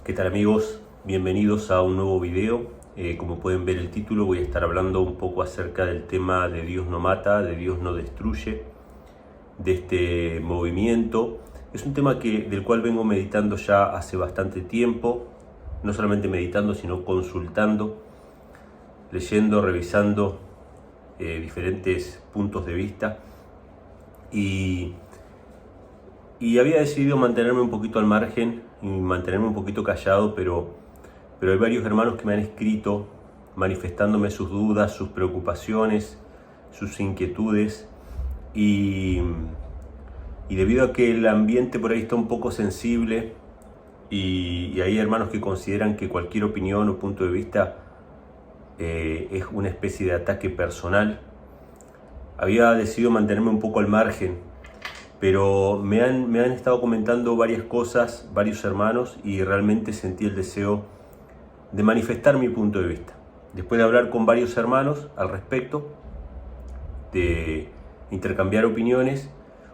¿Qué tal amigos? Bienvenidos a un nuevo video. Como pueden ver el título, voy a estar hablando un poco acerca del tema de Dios no mata, de Dios no destruye, de este movimiento. Es un tema del cual vengo meditando ya hace bastante tiempo, no solamente meditando, sino consultando, leyendo, revisando diferentes puntos de vista y había decidido mantenerme un poquito al margen y mantenerme un poquito callado, pero hay varios hermanos que me han escrito manifestándome sus dudas, sus preocupaciones, sus inquietudes y debido a que el ambiente por ahí está un poco sensible y hay hermanos que consideran que cualquier opinión o punto de vista es una especie de ataque personal, había decidido mantenerme un poco al margen. Pero me han estado comentando varias cosas, varios hermanos, y realmente sentí el deseo de manifestar mi punto de vista. Después de hablar con varios hermanos al respecto, de intercambiar opiniones,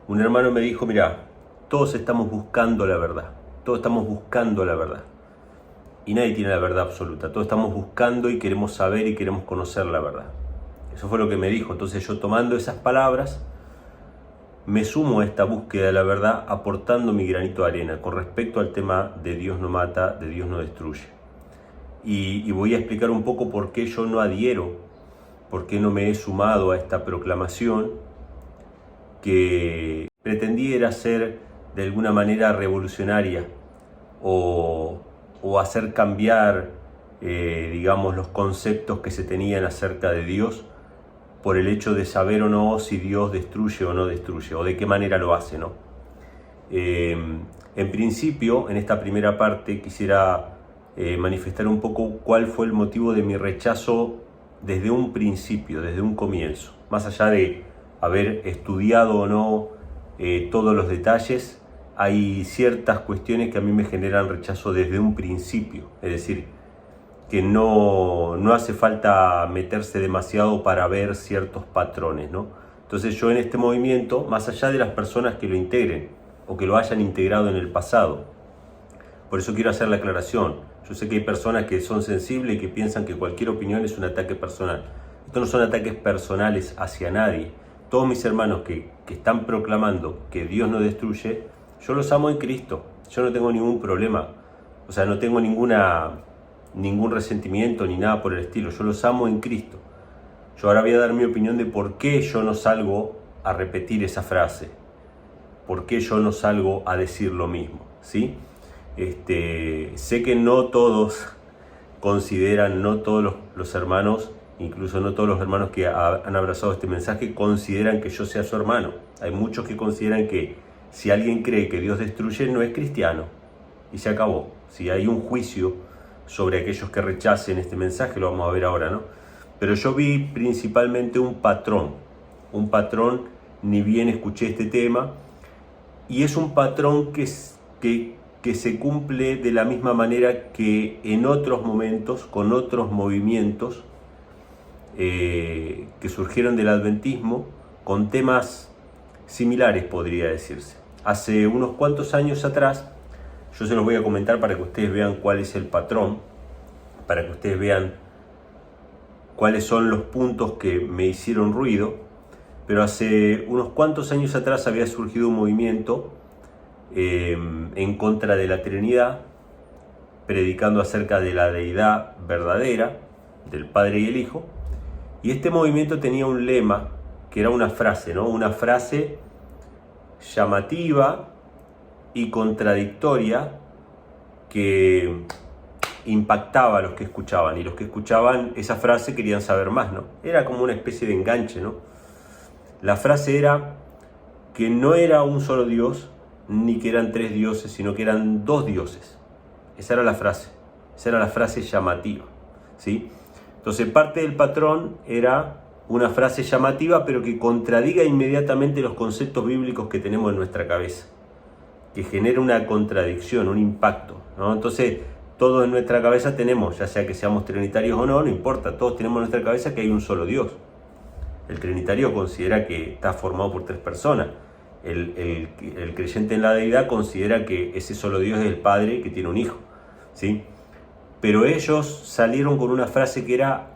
un hermano me dijo: mira, todos estamos buscando la verdad, todos estamos buscando la verdad. Y nadie tiene la verdad absoluta, todos estamos buscando y queremos saber y queremos conocer la verdad. Eso fue lo que me dijo. Entonces yo, tomando esas palabras, me sumo a esta búsqueda de la verdad, aportando mi granito de arena con respecto al tema de Dios no mata, de Dios no destruye. Y voy a explicar un poco por qué yo no adhiero, por qué no me he sumado a esta proclamación que pretendiera ser de alguna manera revolucionaria o hacer cambiar, digamos, los conceptos que se tenían acerca de Dios, por el hecho de saber o no si Dios destruye o no destruye, o de qué manera lo hace, ¿no? En principio, en esta primera parte, quisiera manifestar un poco cuál fue el motivo de mi rechazo desde un principio, desde un comienzo. Más allá de haber estudiado o no todos los detalles, hay ciertas cuestiones que a mí me generan rechazo desde un principio, es decir, que no hace falta meterse demasiado para ver ciertos patrones, ¿no? Entonces yo en este movimiento, más allá de las personas que lo integren o que lo hayan integrado en el pasado, por eso quiero hacer la aclaración. Yo sé que hay personas que son sensibles y que piensan que cualquier opinión es un ataque personal. Estos no son ataques personales hacia nadie. Todos mis hermanos que están proclamando que Dios no destruye, yo los amo en Cristo. Yo no tengo ningún problema. O sea, no tengo ningún resentimiento ni nada por el estilo. Yo los amo en Cristo. Yo ahora voy a dar mi opinión de por qué yo no salgo a repetir esa frase, por qué yo no salgo a decir lo mismo, ¿sí? Sé que no todos consideran, no todos los hermanos, incluso no todos los hermanos que han abrazado este mensaje consideran que yo sea su hermano. Hay muchos que consideran que si alguien cree que Dios destruye, no es cristiano y se acabó. Si hay un juicio sobre aquellos que rechacen este mensaje, lo vamos a ver ahora, ¿no? Pero yo vi principalmente un patrón, ni bien escuché este tema, y es un patrón que se cumple de la misma manera que en otros momentos, con otros movimientos que surgieron del adventismo, con temas similares, podría decirse. Hace unos cuantos años atrás, yo se los voy a comentar para que ustedes vean cuál es el patrón, para que ustedes vean cuáles son los puntos que me hicieron ruido, pero hace unos cuantos años atrás había surgido un movimiento en contra de la Trinidad, predicando acerca de la deidad verdadera, del Padre y el Hijo, y este movimiento tenía un lema, que era una frase, ¿no? Una frase llamativa y contradictoria que impactaba a los que escuchaban, y los que escuchaban esa frase querían saber más, ¿no? Era como una especie de enganche, ¿no? La frase era que no era un solo Dios, ni que eran tres dioses, sino que eran dos dioses. Esa era la frase llamativa, ¿sí? Entonces parte del patrón era una frase llamativa, pero que contradiga inmediatamente los conceptos bíblicos que tenemos en nuestra cabeza, que genera una contradicción, un impacto, ¿no? Entonces, todos en nuestra cabeza tenemos, ya sea que seamos trinitarios o no, no importa, todos tenemos en nuestra cabeza que hay un solo Dios. El trinitario considera que está formado por tres personas. El creyente en la deidad considera que ese solo Dios es el Padre que tiene un Hijo. ¿sí? Pero ellos salieron con una frase que era,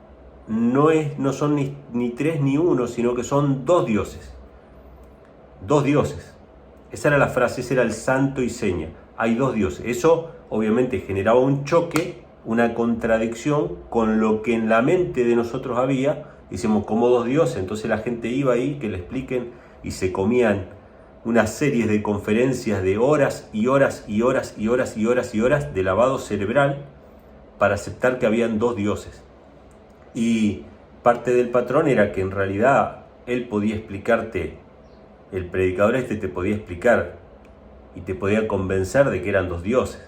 no son ni tres ni uno, sino que son dos dioses. Dos dioses. Esa era la frase, ese era el santo y seña. Hay dos dioses. Eso obviamente generaba un choque, una contradicción con lo que en la mente de nosotros había. Decimos, como dos dioses. Entonces la gente iba ahí, que le expliquen, y se comían una serie de conferencias de horas y horas y horas y horas y horas y horas de lavado cerebral para aceptar que habían dos dioses. Y parte del patrón era que en realidad él podía explicarte, el predicador te podía explicar y te podía convencer de que eran dos dioses,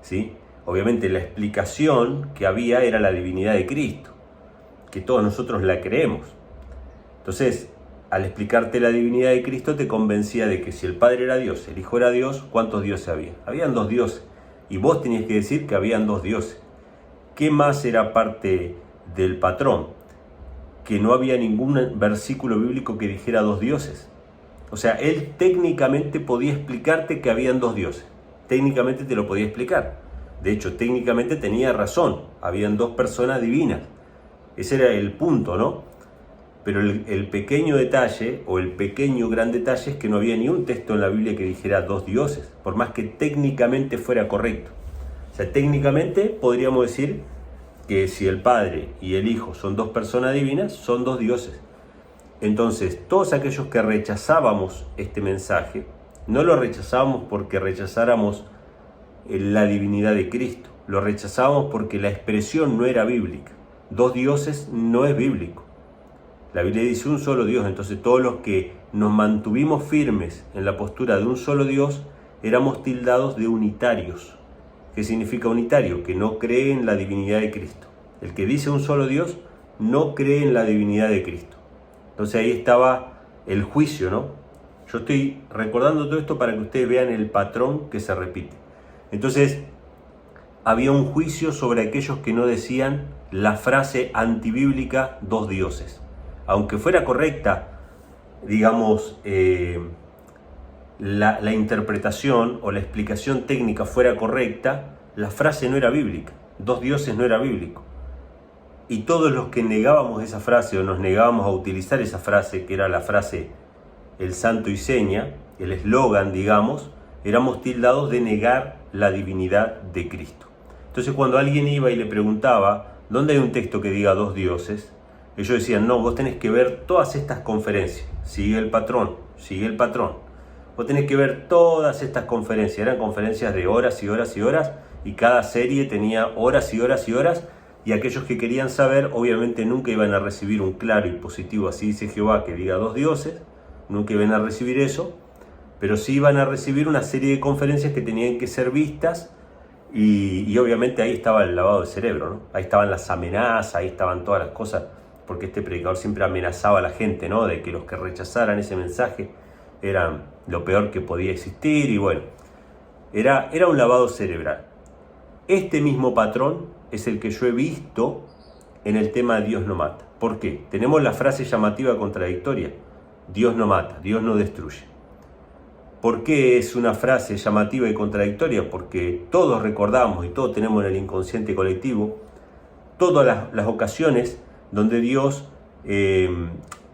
¿sí? Obviamente la explicación que había era la divinidad de Cristo, que todos nosotros la creemos. Entonces, al explicarte la divinidad de Cristo te convencía de que si el Padre era Dios, el Hijo era Dios, ¿cuántos dioses había? Habían dos dioses, y vos tenías que decir que habían dos dioses. ¿Qué más era parte del patrón? Que no había ningún versículo bíblico que dijera dos dioses. O sea, él técnicamente podía explicarte que habían dos dioses. Técnicamente te lo podía explicar. De hecho, técnicamente tenía razón. Habían dos personas divinas. Ese era el punto, ¿no? Pero el pequeño detalle, o el pequeño gran detalle, es que no había ni un texto en la Biblia que dijera dos dioses, por más que técnicamente fuera correcto. O sea, técnicamente podríamos decir que si el Padre y el Hijo son dos personas divinas, son dos dioses. Entonces, todos aquellos que rechazábamos este mensaje, no lo rechazábamos porque rechazáramos la divinidad de Cristo, lo rechazábamos porque la expresión no era bíblica. Dos dioses no es bíblico. La Biblia dice un solo Dios, entonces todos los que nos mantuvimos firmes en la postura de un solo Dios, éramos tildados de unitarios. ¿Qué significa unitario? Que no cree en la divinidad de Cristo. El que dice un solo Dios no cree en la divinidad de Cristo. Entonces ahí estaba el juicio, ¿no? Yo estoy recordando todo esto para que ustedes vean el patrón que se repite. Entonces, había un juicio sobre aquellos que no decían la frase antibíblica dos dioses. Aunque fuera correcta, digamos, la interpretación o la explicación técnica fuera correcta, la frase no era bíblica. Dos dioses no era bíblico. Y todos los que negábamos esa frase o nos negábamos a utilizar esa frase, que era la frase el santo y seña, el eslogan, digamos, éramos tildados de negar la divinidad de Cristo. Entonces cuando alguien iba y le preguntaba, ¿dónde hay un texto que diga dos dioses? Ellos decían, no, vos tenés que ver todas estas conferencias, sigue el patrón, sigue el patrón. Vos tenés que ver todas estas conferencias, eran conferencias de horas y horas y horas, y cada serie tenía horas y horas y horas, y aquellos que querían saber, obviamente nunca iban a recibir un claro y positivo, así dice Jehová, que diga dos dioses, nunca iban a recibir eso, pero sí iban a recibir una serie de conferencias que tenían que ser vistas, y obviamente ahí estaba el lavado de cerebro, ¿no? Ahí estaban las amenazas, ahí estaban todas las cosas, porque este predicador siempre amenazaba a la gente, ¿no? De que los que rechazaran ese mensaje eran lo peor que podía existir, y bueno, era un lavado cerebral. Este mismo patrón es el que yo he visto en el tema Dios no mata. ¿Por qué? Tenemos la frase llamativa contradictoria, Dios no mata, Dios no destruye. ¿Por qué es una frase llamativa y contradictoria? Porque todos recordamos y todos tenemos en el inconsciente colectivo todas las ocasiones donde Dios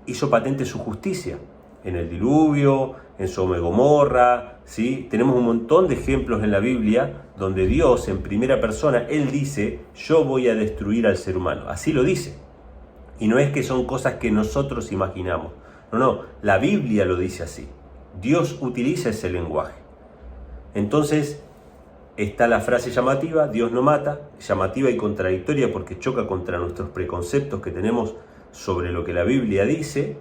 hizo patente su justicia. En el diluvio, en Sodoma y Gomorra, ¿sí? Tenemos un montón de ejemplos en la Biblia donde Dios en primera persona, Él dice, yo voy a destruir al ser humano. Así lo dice. Y no es que son cosas que nosotros imaginamos. No, la Biblia lo dice así. Dios utiliza ese lenguaje. Entonces, está la frase llamativa, Dios no mata, llamativa y contradictoria porque choca contra nuestros preconceptos que tenemos sobre lo que la Biblia dice,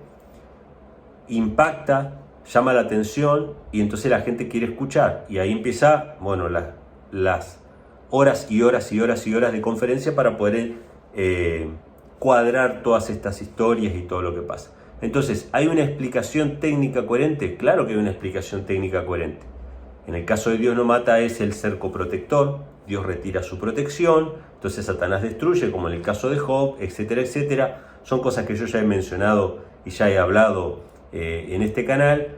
impacta, llama la atención y entonces la gente quiere escuchar. Y ahí empieza, bueno, las horas y horas y horas y horas de conferencia para poder cuadrar todas estas historias y todo lo que pasa. Entonces, ¿hay una explicación técnica coherente? Claro que hay una explicación técnica coherente. En el caso de Dios no mata es el cerco protector, Dios retira su protección, entonces Satanás destruye, como en el caso de Job, etcétera, etcétera. Son cosas que yo ya he mencionado y ya he hablado en este canal.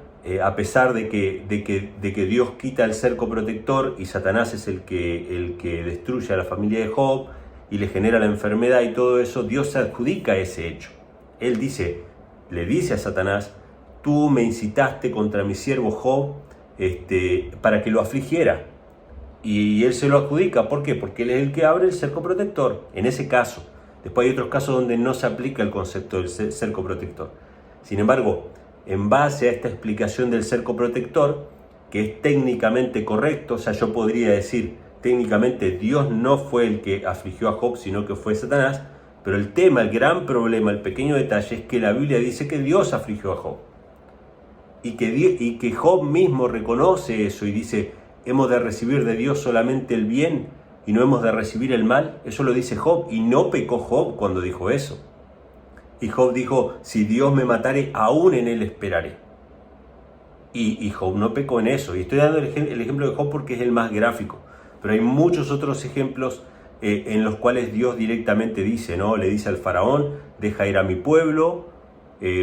a pesar de que Dios quita el cerco protector y Satanás es el que destruye a la familia de Job y le genera la enfermedad y todo eso, Dios se adjudica ese hecho. Él le dice a Satanás: tú me incitaste contra mi siervo Job para que lo afligiera. Y él se lo adjudica. ¿Por qué? Porque él es el que abre el cerco protector. En ese caso. Después hay otros casos donde no se aplica el concepto del cerco protector. Sin embargo, en base a esta explicación del cerco protector, que es técnicamente correcto, o sea, yo podría decir, técnicamente Dios no fue el que afligió a Job, sino que fue Satanás, pero el tema, el gran problema, el pequeño detalle es que la Biblia dice que Dios afligió a Job. Y que Job mismo reconoce eso y dice: hemos de recibir de Dios solamente el bien y no hemos de recibir el mal. Eso lo dice Job, y no pecó Job cuando dijo eso. Y Job dijo: si Dios me matare, aún en él esperaré. Y Job no pecó en eso. Y estoy dando el ejemplo de Job porque es el más gráfico. Pero hay muchos otros ejemplos en los cuales Dios directamente dice, ¿no? Le dice al faraón: deja ir a mi pueblo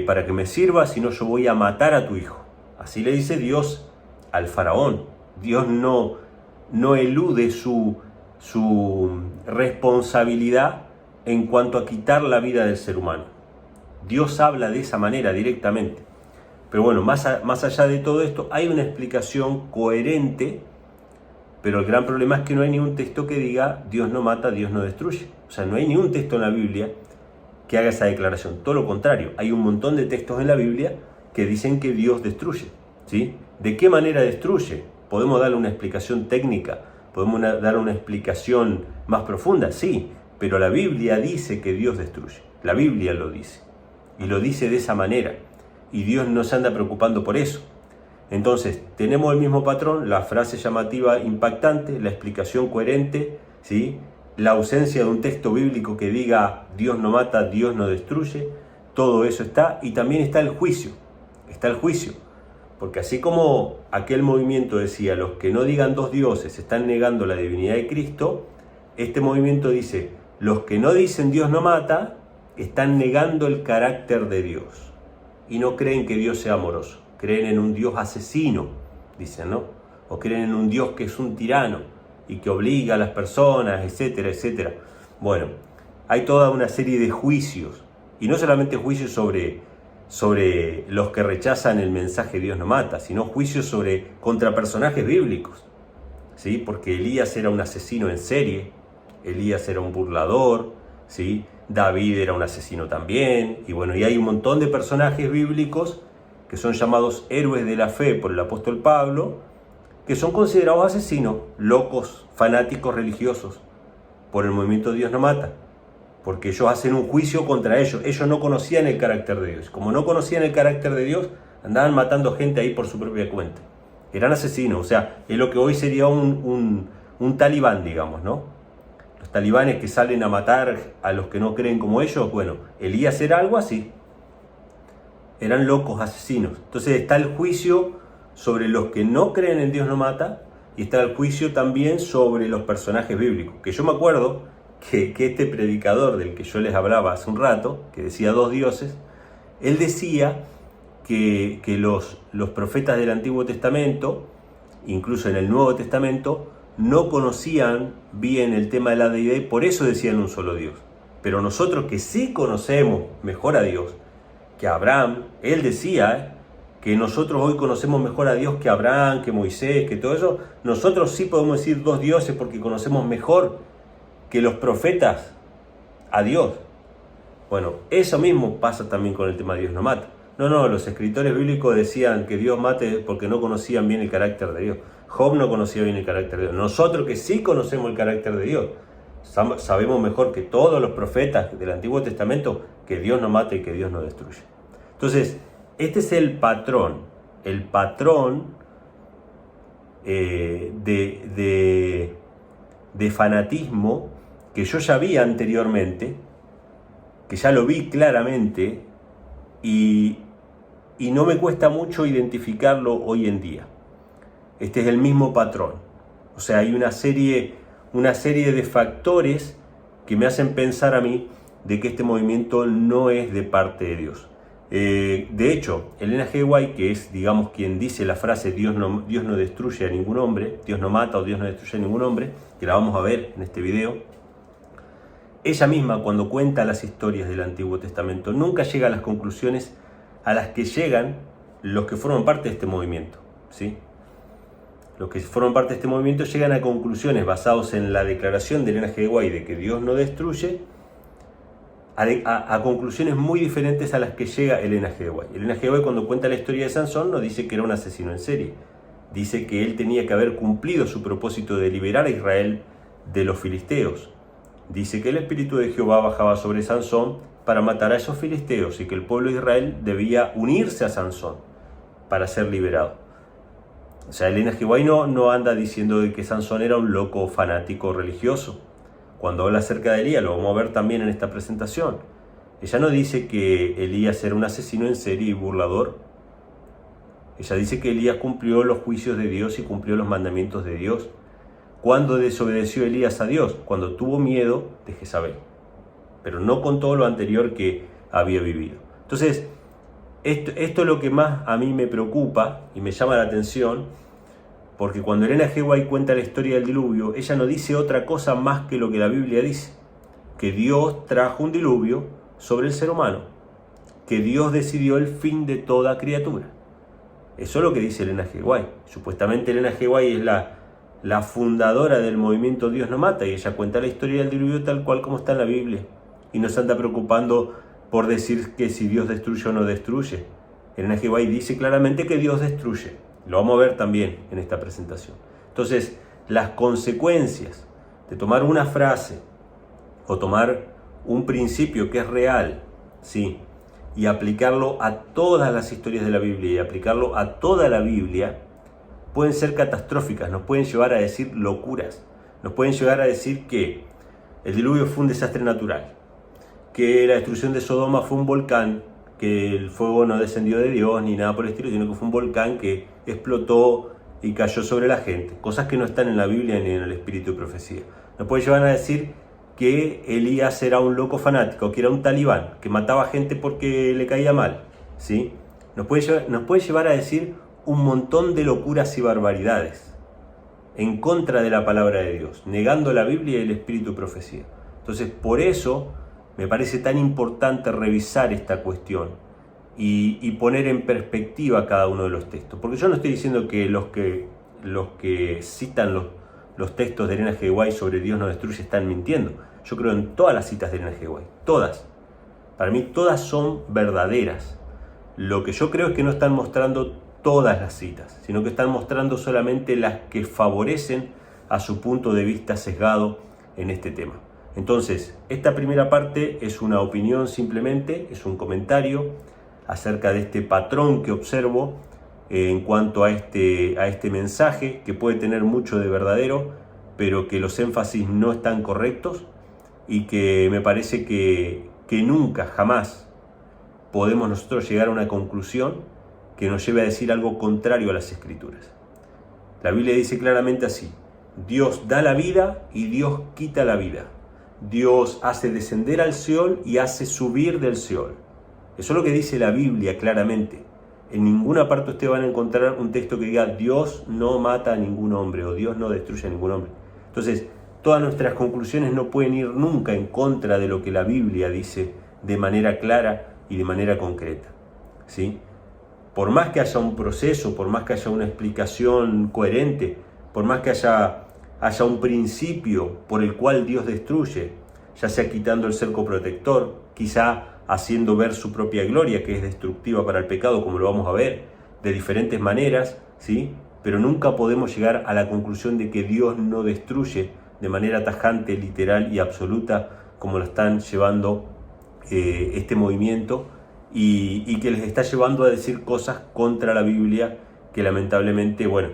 para que me sirva, si no yo voy a matar a tu hijo. Así le dice Dios al faraón. Dios no elude su responsabilidad en cuanto a quitar la vida del ser humano. Dios habla de esa manera directamente. Pero bueno, más allá de todo esto, hay una explicación coherente, pero el gran problema es que no hay ningún texto que diga Dios no mata, Dios no destruye. O sea, no hay ningún texto en la Biblia que haga esa declaración. Todo lo contrario, hay un montón de textos en la Biblia que dicen que Dios destruye, ¿sí? ¿De qué manera destruye? ¿Podemos darle una explicación técnica? ¿Podemos dar una explicación más profunda? Sí, pero la Biblia dice que Dios destruye. La Biblia lo dice. Y lo dice de esa manera. Y Dios no se anda preocupando por eso. Entonces, tenemos el mismo patrón, la frase llamativa impactante, la explicación coherente, ¿sí? La ausencia de un texto bíblico que diga Dios no mata, Dios no destruye. Todo eso está. Y también está el juicio. Está el juicio. Porque así como aquel movimiento decía: los que no digan dos dioses están negando la divinidad de Cristo, este movimiento dice: los que no dicen Dios no mata están negando el carácter de Dios y no creen que Dios sea amoroso, creen en un Dios asesino, dicen, ¿no? O creen en un Dios que es un tirano y que obliga a las personas, etcétera, etcétera. Bueno, hay toda una serie de juicios, y no solamente juicios sobre los que rechazan el mensaje Dios no mata, sino juicios contra personajes bíblicos, ¿sí? Porque Elías era un asesino en serie, Elías era un burlador, ¿sí? David era un asesino también, y bueno, y hay un montón de personajes bíblicos que son llamados héroes de la fe por el apóstol Pablo, que son considerados asesinos, locos, fanáticos religiosos, por el movimiento Dios no mata. Porque ellos hacen un juicio contra ellos. Ellos no conocían el carácter de Dios. Como no conocían el carácter de Dios, andaban matando gente ahí por su propia cuenta. Eran asesinos, o sea, es lo que hoy sería un talibán, digamos, ¿no? Los talibanes que salen a matar a los que no creen como ellos, bueno, Elías era algo así. Eran locos, asesinos. Entonces está el juicio sobre los que no creen en Dios no mata, y está el juicio también sobre los personajes bíblicos. Que yo me acuerdo que este predicador del que yo les hablaba hace un rato, que decía dos dioses, él decía que los profetas del Antiguo Testamento, incluso en el Nuevo Testamento, no conocían bien el tema de la deidad y por eso decían un solo Dios. Pero nosotros que sí conocemos mejor a Dios que Abraham, él decía que nosotros hoy conocemos mejor a Dios que Abraham, que Moisés, que todo eso, nosotros sí podemos decir dos dioses porque conocemos mejor que los profetas a Dios. Bueno, eso mismo pasa también con el tema de Dios no mata. No, los escritores bíblicos decían que Dios mate porque no conocían bien el carácter de Dios. Job no conocía bien el carácter de Dios. Nosotros que sí conocemos el carácter de Dios, sabemos mejor que todos los profetas del Antiguo Testamento que Dios no mata y que Dios no destruye. Entonces, este es el patrón de fanatismo que yo ya vi anteriormente, que ya lo vi claramente y no me cuesta mucho identificarlo hoy en día. Este es el mismo patrón. O sea, hay una serie de factores que me hacen pensar a mí de que este movimiento no es de parte de Dios. De hecho, Elena G. White, que es, digamos, quien dice la frase Dios no destruye a ningún hombre, Dios no mata o Dios no destruye a ningún hombre, que la vamos a ver en este video, ella misma, cuando cuenta las historias del Antiguo Testamento, nunca llega a las conclusiones a las que llegan los que forman parte de este movimiento, ¿sí? Los que forman parte de este movimiento llegan a conclusiones basadas en la declaración de Elena G. White de que Dios no destruye, a conclusiones muy diferentes a las que llega Elena G. White. Elena G. White, cuando cuenta la historia de Sansón, no dice que era un asesino en serie. Dice que él tenía que haber cumplido su propósito de liberar a Israel de los filisteos. Dice que el espíritu de Jehová bajaba sobre Sansón para matar a esos filisteos y que el pueblo de Israel debía unirse a Sansón para ser liberado. O sea, Elena G. White no anda diciendo de que Sansón era un loco fanático religioso. Cuando habla acerca de Elías, lo vamos a ver también en esta presentación, ella no dice que Elías era un asesino en serie y burlador. Ella dice que Elías cumplió los juicios de Dios y cumplió los mandamientos de Dios. ¿Cuándo desobedeció Elías a Dios? Cuando tuvo miedo de Jezabel, pero no con todo lo anterior que había vivido. Entonces, esto es lo que más a mí me preocupa y me llama la atención, porque cuando Elena G. White cuenta la historia del diluvio, ella no dice otra cosa más que lo que la Biblia dice, que Dios trajo un diluvio sobre el ser humano, que Dios decidió el fin de toda criatura. Eso es lo que dice Elena G. White. Supuestamente Elena G. White es la fundadora del movimiento Dios no mata, y ella cuenta la historia del diluvio tal cual como está en la Biblia, y no se anda preocupando por decir que si Dios destruye o no destruye. Elena G. White dice claramente que Dios destruye. Lo vamos a ver también en esta presentación. Entonces, las consecuencias de tomar una frase o tomar un principio que es real, ¿sí?, y aplicarlo a todas las historias de la Biblia y aplicarlo a toda la Biblia, pueden ser catastróficas, nos pueden llevar a decir locuras, nos pueden llevar a decir que el diluvio fue un desastre natural, que la destrucción de Sodoma fue un volcán, que el fuego no descendió de Dios ni nada por el estilo, sino que fue un volcán que explotó y cayó sobre la gente. Cosas que no están en la Biblia ni en el Espíritu de Profecía. Nos puede llevar a decir que Elías era un loco fanático, que era un talibán, que mataba gente porque le caía mal, ¿sí? Nos puede llevar a decir un montón de locuras y barbaridades en contra de la palabra de Dios, negando la Biblia y el Espíritu de Profecía. Entonces, por eso me parece tan importante revisar esta cuestión y poner en perspectiva cada uno de los textos. Porque yo no estoy diciendo que los que citan los textos de Elena G. White sobre Dios no destruye están mintiendo. Yo creo en todas las citas de Elena G. White, todas. Para mí todas son verdaderas. Lo que yo creo es que no están mostrando todas las citas, sino que están mostrando solamente las que favorecen a su punto de vista sesgado en este tema. Entonces, esta primera parte es una opinión simplemente, es un comentario acerca de este patrón que observo en cuanto a este mensaje, que puede tener mucho de verdadero, pero que los énfasis no están correctos y que me parece que nunca, jamás podemos nosotros llegar a una conclusión que nos lleve a decir algo contrario a las Escrituras. La Biblia dice claramente así: Dios da la vida y Dios quita la vida. Dios hace descender al Seol y hace subir del Seol. Eso es lo que dice la Biblia claramente. En ninguna parte ustedes van a encontrar un texto que diga Dios no mata a ningún hombre o Dios no destruye a ningún hombre. Entonces, todas nuestras conclusiones no pueden ir nunca en contra de lo que la Biblia dice de manera clara y de manera concreta, ¿sí? Por más que haya un proceso, por más que haya una explicación coherente, por más que haya un principio por el cual Dios destruye, ya sea quitando el cerco protector, quizá haciendo ver su propia gloria, que es destructiva para el pecado, como lo vamos a ver, de diferentes maneras, ¿sí? Pero nunca podemos llegar a la conclusión de que Dios no destruye de manera tajante, literal y absoluta, como lo están llevando este movimiento, y que les está llevando a decir cosas contra la Biblia que lamentablemente, bueno,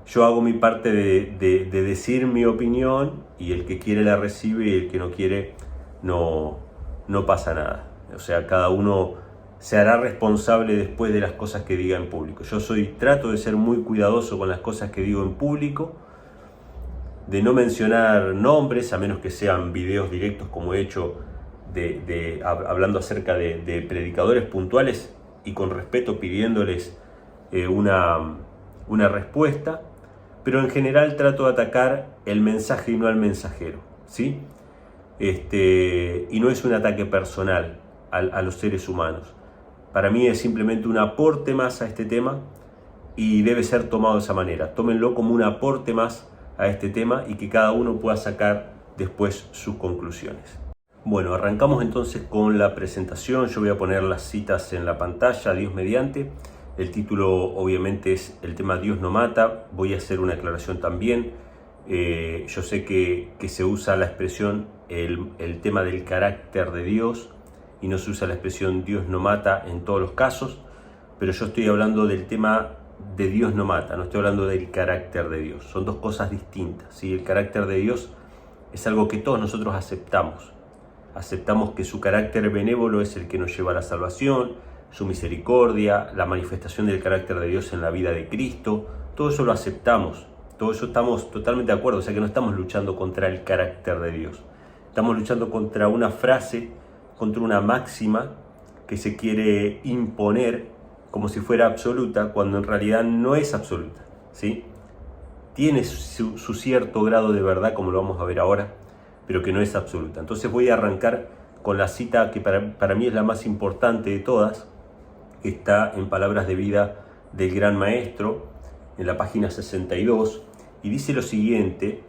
yo hago mi parte de decir mi opinión, y el que quiere la recibe y el que no quiere no pasa nada. O sea, cada uno se hará responsable después de las cosas que diga en público. Yo trato de ser muy cuidadoso con las cosas que digo en público, de no mencionar nombres, a menos que sean videos directos como he hecho hablando acerca de predicadores puntuales y con respeto pidiéndoles una respuesta, pero en general trato de atacar el mensaje y no al mensajero, ¿sí? Y no es un ataque personal a los seres humanos. Para mí es simplemente un aporte más a este tema y debe ser tomado de esa manera. Tómenlo como un aporte más a este tema y que cada uno pueda sacar después sus conclusiones. Bueno, arrancamos entonces con la presentación. Yo voy a poner las citas en la pantalla, Dios mediante. El título obviamente es el tema Dios no mata. Voy a hacer una aclaración también. Yo sé que se usa la expresión, el tema del carácter de Dios, y no se usa la expresión Dios no mata en todos los casos, pero yo estoy hablando del tema de Dios no mata, no estoy hablando del carácter de Dios. Son dos cosas distintas, ¿sí? El carácter de Dios es algo que todos nosotros aceptamos. Aceptamos que su carácter benévolo es el que nos lleva a la salvación, su misericordia, la manifestación del carácter de Dios en la vida de Cristo. Todo eso lo aceptamos, todo eso estamos totalmente de acuerdo. O sea que no estamos luchando contra el carácter de Dios. Estamos luchando contra una frase, contra una máxima que se quiere imponer como si fuera absoluta, cuando en realidad no es absoluta, ¿sí? Tiene su cierto grado de verdad, como lo vamos a ver ahora, pero que no es absoluta. Entonces voy a arrancar con la cita que para mí es la más importante de todas, que está en Palabras de Vida del Gran Maestro, en la página 62, y dice lo siguiente: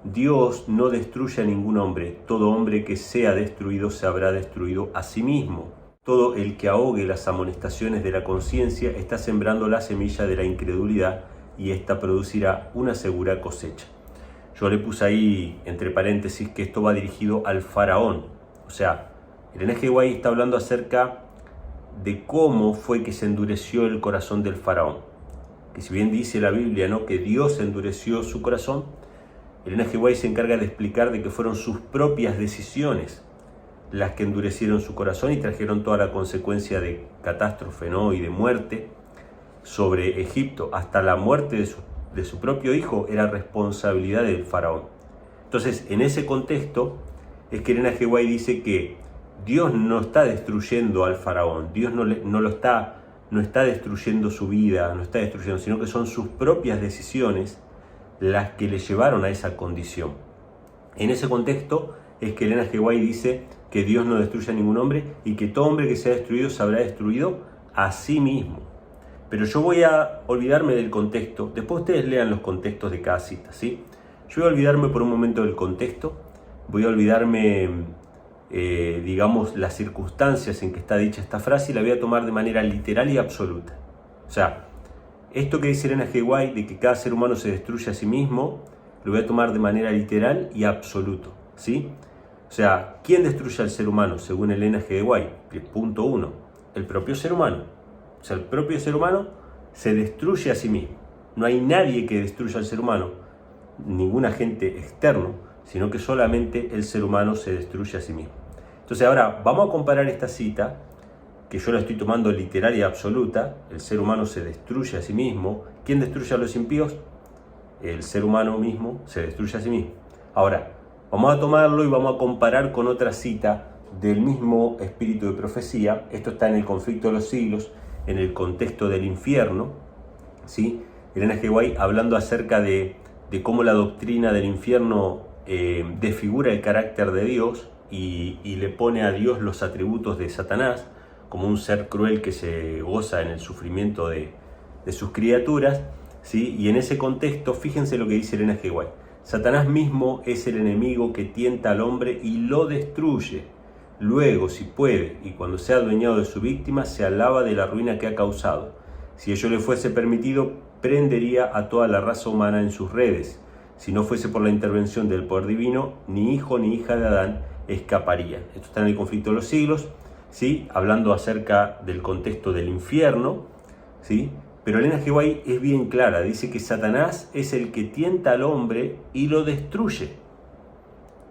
Dios no destruye a ningún hombre, todo hombre que sea destruido se habrá destruido a sí mismo. Todo el que ahogue las amonestaciones de la conciencia está sembrando la semilla de la incredulidad y ésta producirá una segura cosecha. Yo le puse ahí entre paréntesis que esto va dirigido al faraón. O sea, el N. G. White está hablando acerca de cómo fue que se endureció el corazón del faraón. Que si bien dice la Biblia, ¿no?, que Dios endureció su corazón, el N. G. White se encarga de explicar de que fueron sus propias decisiones las que endurecieron su corazón y trajeron toda la consecuencia de catástrofe, ¿no?, y de muerte sobre Egipto. Hasta la muerte de su propio hijo era responsabilidad del faraón. Entonces, en ese contexto es que Elena G. White dice que Dios no está destruyendo al faraón, Dios no está destruyendo su vida, no está destruyendo, sino que son sus propias decisiones las que le llevaron a esa condición. En ese contexto es que Elena G. White dice que Dios no destruye a ningún hombre y que todo hombre que sea destruido se habrá destruido a sí mismo. Pero yo voy a olvidarme del contexto. Después ustedes lean los contextos de cada cita, ¿sí? Yo voy a olvidarme por un momento del contexto. Voy a olvidarme, digamos, las circunstancias en que está dicha esta frase y la voy a tomar de manera literal y absoluta. O sea, esto que dice Elena G. White de que cada ser humano se destruye a sí mismo, lo voy a tomar de manera literal y absoluto, ¿sí? O sea, ¿quién destruye al ser humano según Elena G. White? Punto 1, el propio ser humano. O sea, el propio ser humano se destruye a sí mismo. No hay nadie que destruya al ser humano, ningún agente externo, sino que solamente el ser humano se destruye a sí mismo. Entonces ahora vamos a comparar esta cita, que yo la estoy tomando literal y absoluta. El ser humano se destruye a sí mismo. ¿Quién destruye a los impíos? El ser humano mismo se destruye a sí mismo. Ahora, vamos a tomarlo y vamos a comparar con otra cita del mismo espíritu de profecía. Esto está en el Conflicto de los Siglos, en el contexto del infierno, ¿sí? Elena G. White hablando acerca de cómo la doctrina del infierno desfigura el carácter de Dios y le pone a Dios los atributos de Satanás, como un ser cruel que se goza en el sufrimiento de sus criaturas, ¿sí? Y en ese contexto, fíjense lo que dice Elena G. White: Satanás mismo es el enemigo que tienta al hombre y lo destruye. Luego, si puede, y cuando sea adueñado de su víctima, se alaba de la ruina que ha causado. Si ello le fuese permitido, prendería a toda la raza humana en sus redes. Si no fuese por la intervención del poder divino, ni hijo ni hija de Adán escaparían. Esto está en el Conflicto de los Siglos, ¿sí?, hablando acerca del contexto del infierno, ¿sí? Pero Elena G. White es bien clara, dice que Satanás es el que tienta al hombre y lo destruye.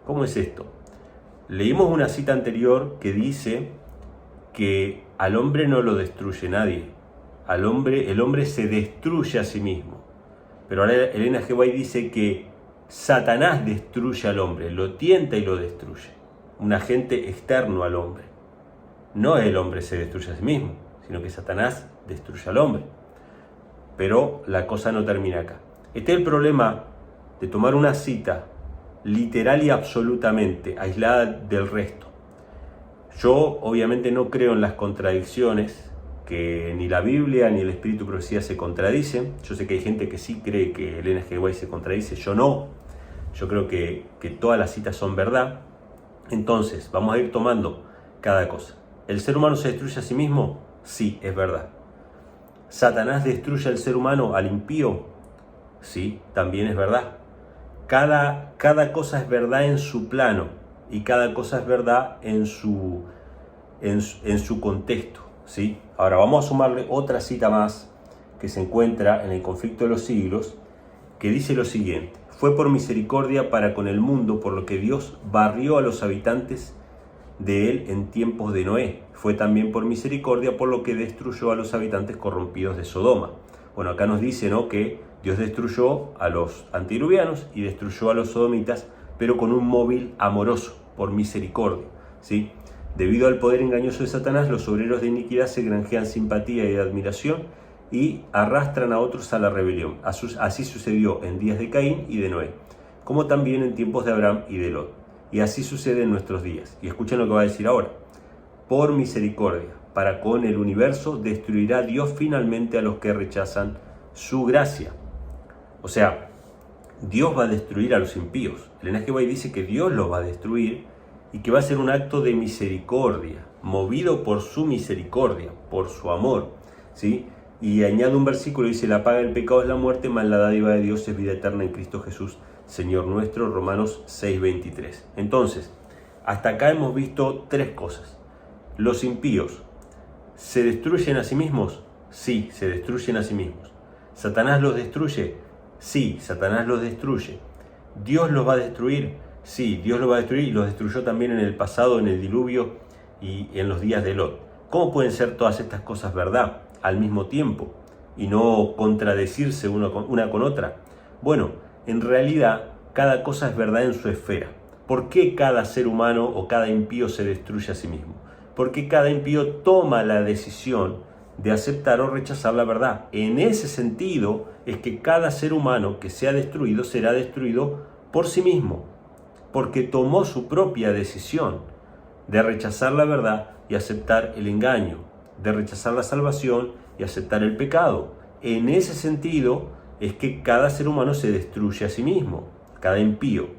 ¿Cómo es esto? Leímos una cita anterior que dice que al hombre no lo destruye nadie. El hombre se destruye a sí mismo. Pero ahora Elena G. White dice que Satanás destruye al hombre, lo tienta y lo destruye. un agente externo al hombre. No el hombre se destruye a sí mismo, sino que Satanás destruye al hombre. Pero la cosa no termina acá. Este es el problema de tomar una cita literal y absolutamente aislada del resto. Yo obviamente no creo en las contradicciones, que ni la Biblia ni el Espíritu de Profecía se contradicen. Yo sé que hay gente que sí cree que Elena G. White se contradice, yo no. Yo creo que todas las citas son verdad. Entonces, vamos a ir tomando cada cosa. ¿El ser humano se destruye a sí mismo? Sí, es verdad. ¿Satanás destruye al ser humano, al impío? Sí, también es verdad. Cada cosa es verdad en su plano y cada cosa es verdad en su contexto, ¿sí? Ahora vamos a sumarle otra cita más que se encuentra en el Conflicto de los Siglos, que dice lo siguiente: fue por misericordia para con el mundo, por lo que Dios barrió a los habitantes de él en tiempos de Noé. Fue también por misericordia, por lo que destruyó a los habitantes corrompidos de Sodoma. Bueno, acá nos dice, ¿no?, que Dios destruyó a los antidiluvianos y destruyó a los sodomitas, pero con un móvil amoroso, por misericordia, ¿sí? Debido al poder engañoso de Satanás, los obreros de iniquidad se granjean simpatía y admiración y arrastran a otros a la rebelión. Así sucedió en días de Caín y de Noé, como también en tiempos de Abraham y de Lot. Y así sucede en nuestros días. Y escuchen lo que va a decir ahora. Por misericordia, para con el universo, destruirá Dios finalmente a los que rechazan su gracia. O sea, Dios va a destruir a los impíos. Elena G. White dice que Dios los va a destruir y que va a ser un acto de misericordia, movido por su misericordia, por su amor, ¿sí? Y añade un versículo, dice: la paga del pecado es la muerte, mas la dádiva de Dios es vida eterna en Cristo Jesús, Señor nuestro. Romanos 6:23. Entonces, hasta acá hemos visto tres cosas. Los impíos, ¿se destruyen a sí mismos? Sí, se destruyen a sí mismos. ¿Satanás los destruye? Sí, Satanás los destruye. ¿Dios los va a destruir? Sí, Dios los va a destruir, y los destruyó también en el pasado, en el diluvio y en los días de Lot. ¿Cómo pueden ser todas estas cosas verdad al mismo tiempo y no contradecirse una con otra? Bueno, en realidad cada cosa es verdad en su esfera. ¿Por qué cada ser humano o cada impío se destruye a sí mismo? Porque cada impío toma la decisión de aceptar o rechazar la verdad. En ese sentido es que cada ser humano que sea destruido será destruido por sí mismo, porque tomó su propia decisión de rechazar la verdad y aceptar el engaño, de rechazar la salvación y aceptar el pecado. En ese sentido es que cada ser humano se destruye a sí mismo, cada impío.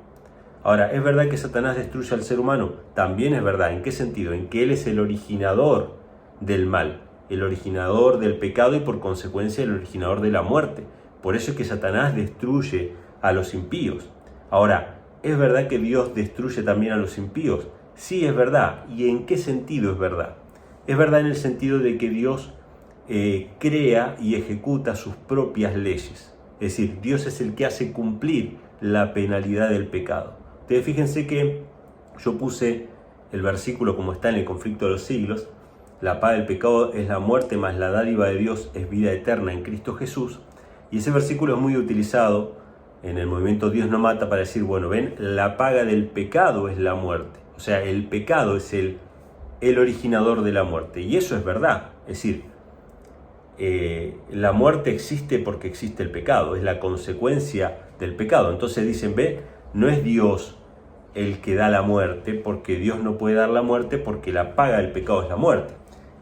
Ahora, ¿es verdad que Satanás destruye al ser humano? También es verdad. ¿En qué sentido? En que él es el originador del mal, el originador del pecado y por consecuencia el originador de la muerte. Por eso es que Satanás destruye a los impíos. Ahora, ¿es verdad que Dios destruye también a los impíos? Sí, es verdad. ¿Y en qué sentido es verdad? Es verdad en el sentido de que Dios crea y ejecuta sus propias leyes. Es decir, Dios es el que hace cumplir la penalidad del pecado. Ustedes fíjense que yo puse el versículo como está en el Conflicto de los Siglos: la paga del pecado es la muerte, mas la dádiva de Dios es vida eterna en Cristo Jesús. Y ese versículo es muy utilizado en el movimiento Dios no mata para decir, bueno, ven, la paga del pecado es la muerte. O sea, el pecado es el originador de la muerte. Y eso es verdad. Es decir, la muerte existe porque existe el pecado. Es la consecuencia del pecado. Entonces dicen, ve, no es Dios el que da la muerte, porque Dios no puede dar la muerte porque la paga del pecado es la muerte.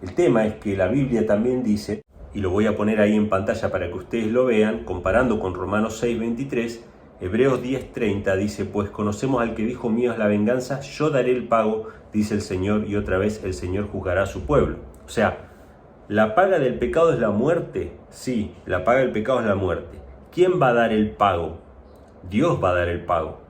El tema es que la Biblia también dice, y lo voy a poner ahí en pantalla para que ustedes lo vean, comparando con Romanos 6:23, Hebreos 10:30 dice: pues conocemos al que dijo, mío es la venganza, yo daré el pago, dice el Señor, y otra vez el Señor juzgará a su pueblo. O sea, ¿la paga del pecado es la muerte? Sí, la paga del pecado es la muerte. ¿Quién va a dar el pago? Dios va a dar el pago.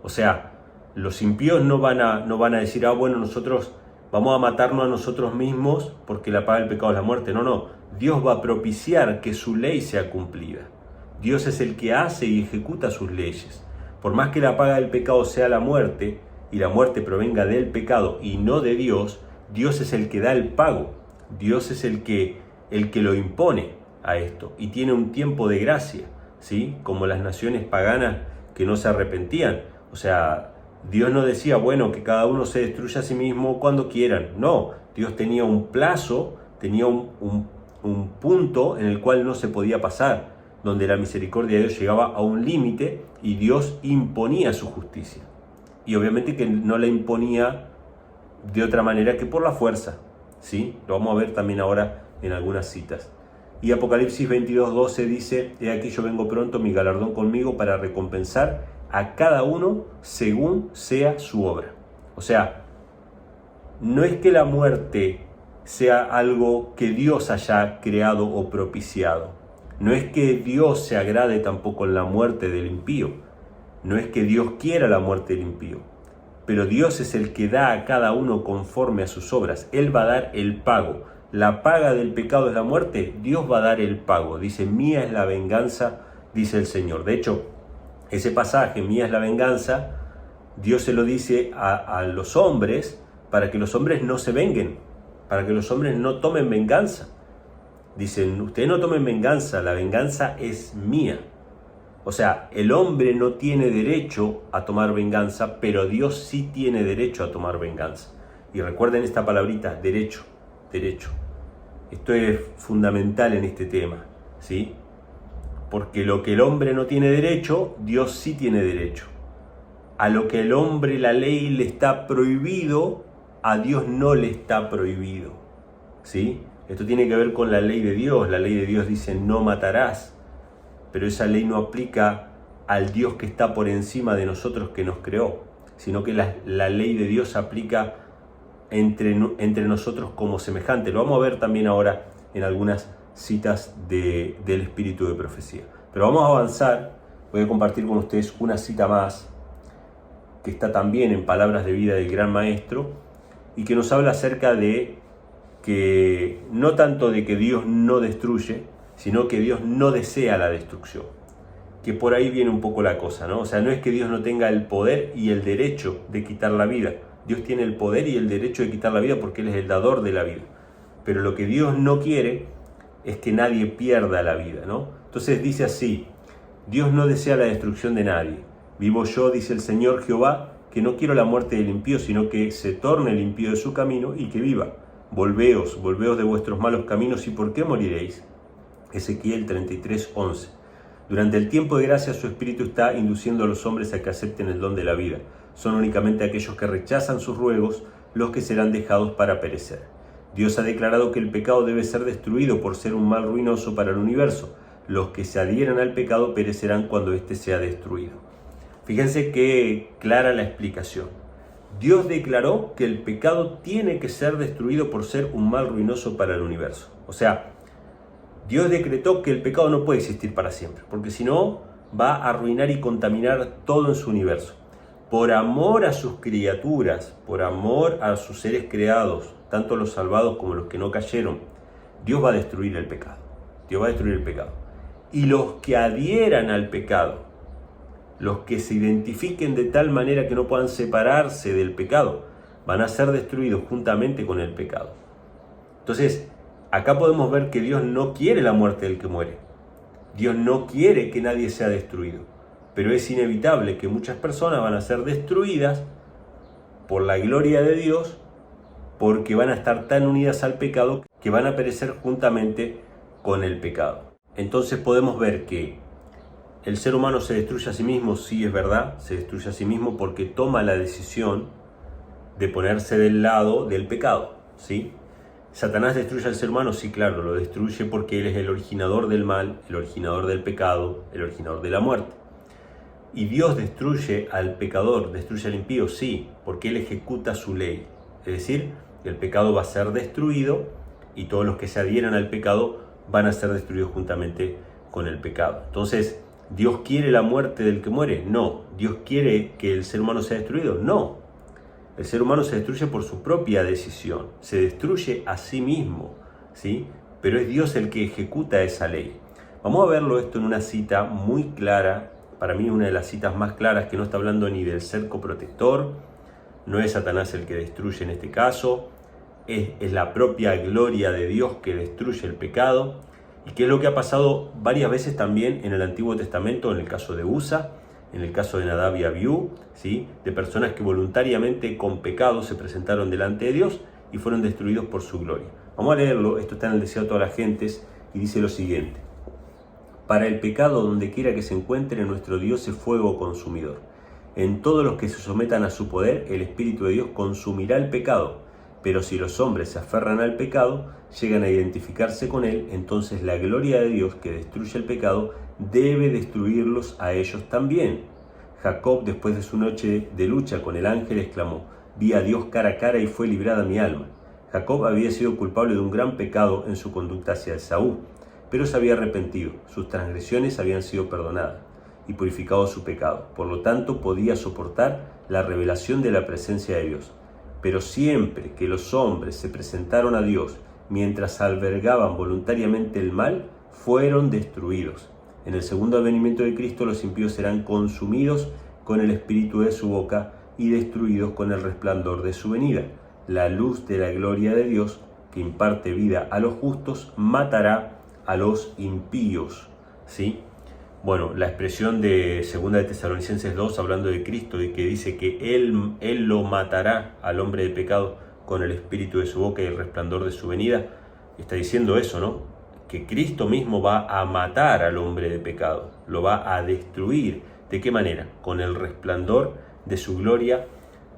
O sea, los impíos no van a decir, bueno, nosotros vamos a matarnos a nosotros mismos porque la paga del pecado es la muerte. No. Dios va a propiciar que su ley sea cumplida. Dios es el que hace y ejecuta sus leyes. Por más que la paga del pecado sea la muerte, y la muerte provenga del pecado y no de Dios, Dios es el que da el pago. Dios es el que lo impone a esto. Y tiene un tiempo de gracia, ¿sí? Como las naciones paganas que no se arrepentían. O sea, Dios no decía, bueno, que cada uno se destruya a sí mismo cuando quieran. No, Dios tenía un plazo, tenía un punto en el cual no se podía pasar, donde la misericordia de Dios llegaba a un límite y Dios imponía su justicia. Y obviamente que no la imponía de otra manera que por la fuerza, ¿sí? Lo vamos a ver también ahora en algunas citas. Y Apocalipsis 22:12 dice, he aquí yo vengo pronto, mi galardón conmigo para recompensar a cada uno según sea su obra. O sea, no es que la muerte sea algo que Dios haya creado o propiciado. No es que Dios se agrade tampoco en la muerte del impío. No es que Dios quiera la muerte del impío. Pero Dios es el que da a cada uno conforme a sus obras. Él va a dar el pago. La paga del pecado es la muerte. Dios va a dar el pago. Dice, mía es la venganza, dice el Señor. De hecho, ese pasaje, mía es la venganza, Dios se lo dice a los hombres para que los hombres no se venguen, para que los hombres no tomen venganza. Dicen, ustedes no tomen venganza, la venganza es mía. O sea, el hombre no tiene derecho a tomar venganza, pero Dios sí tiene derecho a tomar venganza. Y recuerden esta palabrita, derecho, derecho. Esto es fundamental en este tema, ¿sí? Porque lo que el hombre no tiene derecho, Dios sí tiene derecho. A lo que el hombre, la ley, le está prohibido, a Dios no le está prohibido, ¿sí? Esto tiene que ver con la ley de Dios. La ley de Dios dice, no matarás. Pero esa ley no aplica al Dios que está por encima de nosotros, que nos creó, sino que la ley de Dios aplica entre nosotros como semejante. Lo vamos a ver también ahora en algunas citas del Espíritu de Profecía. Pero vamos a avanzar. Voy a compartir con ustedes una cita más, que está también en Palabras de Vida del Gran Maestro, y que nos habla acerca de que no tanto de que Dios no destruye, sino que Dios no desea la destrucción. Que por ahí viene un poco la cosa, ¿no? O sea, no es que Dios no tenga el poder y el derecho de quitar la vida. Dios tiene el poder y el derecho de quitar la vida porque Él es el dador de la vida. Pero lo que Dios no quiere es que nadie pierda la vida, ¿no? Entonces dice así, Dios no desea la destrucción de nadie. Vivo yo, dice el Señor Jehová, que no quiero la muerte del impío, sino que se torne el impío de su camino y que viva. Volveos de vuestros malos caminos, ¿y por qué moriréis? Ezequiel 33:11. Durante el tiempo de gracia su espíritu está induciendo a los hombres a que acepten el don de la vida. Son únicamente aquellos que rechazan sus ruegos los que serán dejados para perecer. Dios ha declarado que el pecado debe ser destruido por ser un mal ruinoso para el universo. Los que se adhieran al pecado perecerán cuando éste sea destruido. Fíjense qué clara la explicación. Dios declaró que el pecado tiene que ser destruido por ser un mal ruinoso para el universo. O sea, Dios decretó que el pecado no puede existir para siempre, porque si no va a arruinar y contaminar todo en su universo. Por amor a sus criaturas, por amor a sus seres creados, tanto los salvados como los que no cayeron, Dios va a destruir el pecado. Dios va a destruir el pecado. Y los que adhieran al pecado, los que se identifiquen de tal manera que no puedan separarse del pecado, van a ser destruidos juntamente con el pecado. Entonces, acá podemos ver que Dios no quiere la muerte del que muere. Dios no quiere que nadie sea destruido. Pero es inevitable que muchas personas van a ser destruidas por la gloria de Dios, porque van a estar tan unidas al pecado que van a perecer juntamente con el pecado. Entonces podemos ver que el ser humano se destruye a sí mismo, sí es verdad, se destruye a sí mismo porque toma la decisión de ponerse del lado del pecado, ¿sí? ¿Satanás destruye al ser humano? Sí, claro, lo destruye porque él es el originador del mal, el originador del pecado, el originador de la muerte. ¿Y Dios destruye al pecador, destruye al impío? Sí, porque él ejecuta su ley. Es decir, el pecado va a ser destruido y todos los que se adhieran al pecado van a ser destruidos juntamente con el pecado. Entonces, ¿Dios quiere la muerte del que muere? No. ¿Dios quiere que el ser humano sea destruido? No. El ser humano se destruye por su propia decisión, se destruye a sí mismo, ¿sí? Pero es Dios el que ejecuta esa ley. Vamos a verlo esto en una cita muy clara, para mí una de las citas más claras, que no está hablando ni del cerco protector, no es Satanás el que destruye en este caso, es la propia gloria de Dios que destruye el pecado, y que es lo que ha pasado varias veces también en el Antiguo Testamento, en el caso de Usa, en el caso de Nadab y Abiú, ¿sí? De personas que voluntariamente con pecado se presentaron delante de Dios y fueron destruidos por su gloria. Vamos a leerlo, esto está en el Deseo de todas las gentes, y dice lo siguiente: para el pecado, donde quiera que se encuentre, nuestro Dios es fuego consumidor. En todos los que se sometan a su poder, el Espíritu de Dios consumirá el pecado. Pero si los hombres se aferran al pecado, llegan a identificarse con él, entonces la gloria de Dios, que destruye el pecado, debe destruirlos a ellos también. Jacob, después de su noche de lucha con el ángel, exclamó: vi a Dios cara a cara y fue librada mi alma. Jacob había sido culpable de un gran pecado en su conducta hacia Esaú, pero se había arrepentido, sus transgresiones habían sido perdonadas y purificado su pecado. Por lo tanto, podía soportar la revelación de la presencia de Dios. Pero siempre que los hombres se presentaron a Dios mientras albergaban voluntariamente el mal, fueron destruidos. En el segundo advenimiento de Cristo, los impíos serán consumidos con el espíritu de su boca y destruidos con el resplandor de su venida. La luz de la gloria de Dios, que imparte vida a los justos, matará a los impíos. ¿Sí? Bueno, la expresión de 2 de Tesalonicenses 2, hablando de Cristo, y que dice que Él lo matará al hombre de pecado con el espíritu de su boca y el resplandor de su venida, está diciendo eso, ¿no? Que Cristo mismo va a matar al hombre de pecado, lo va a destruir. ¿De qué manera? Con el resplandor de su gloria,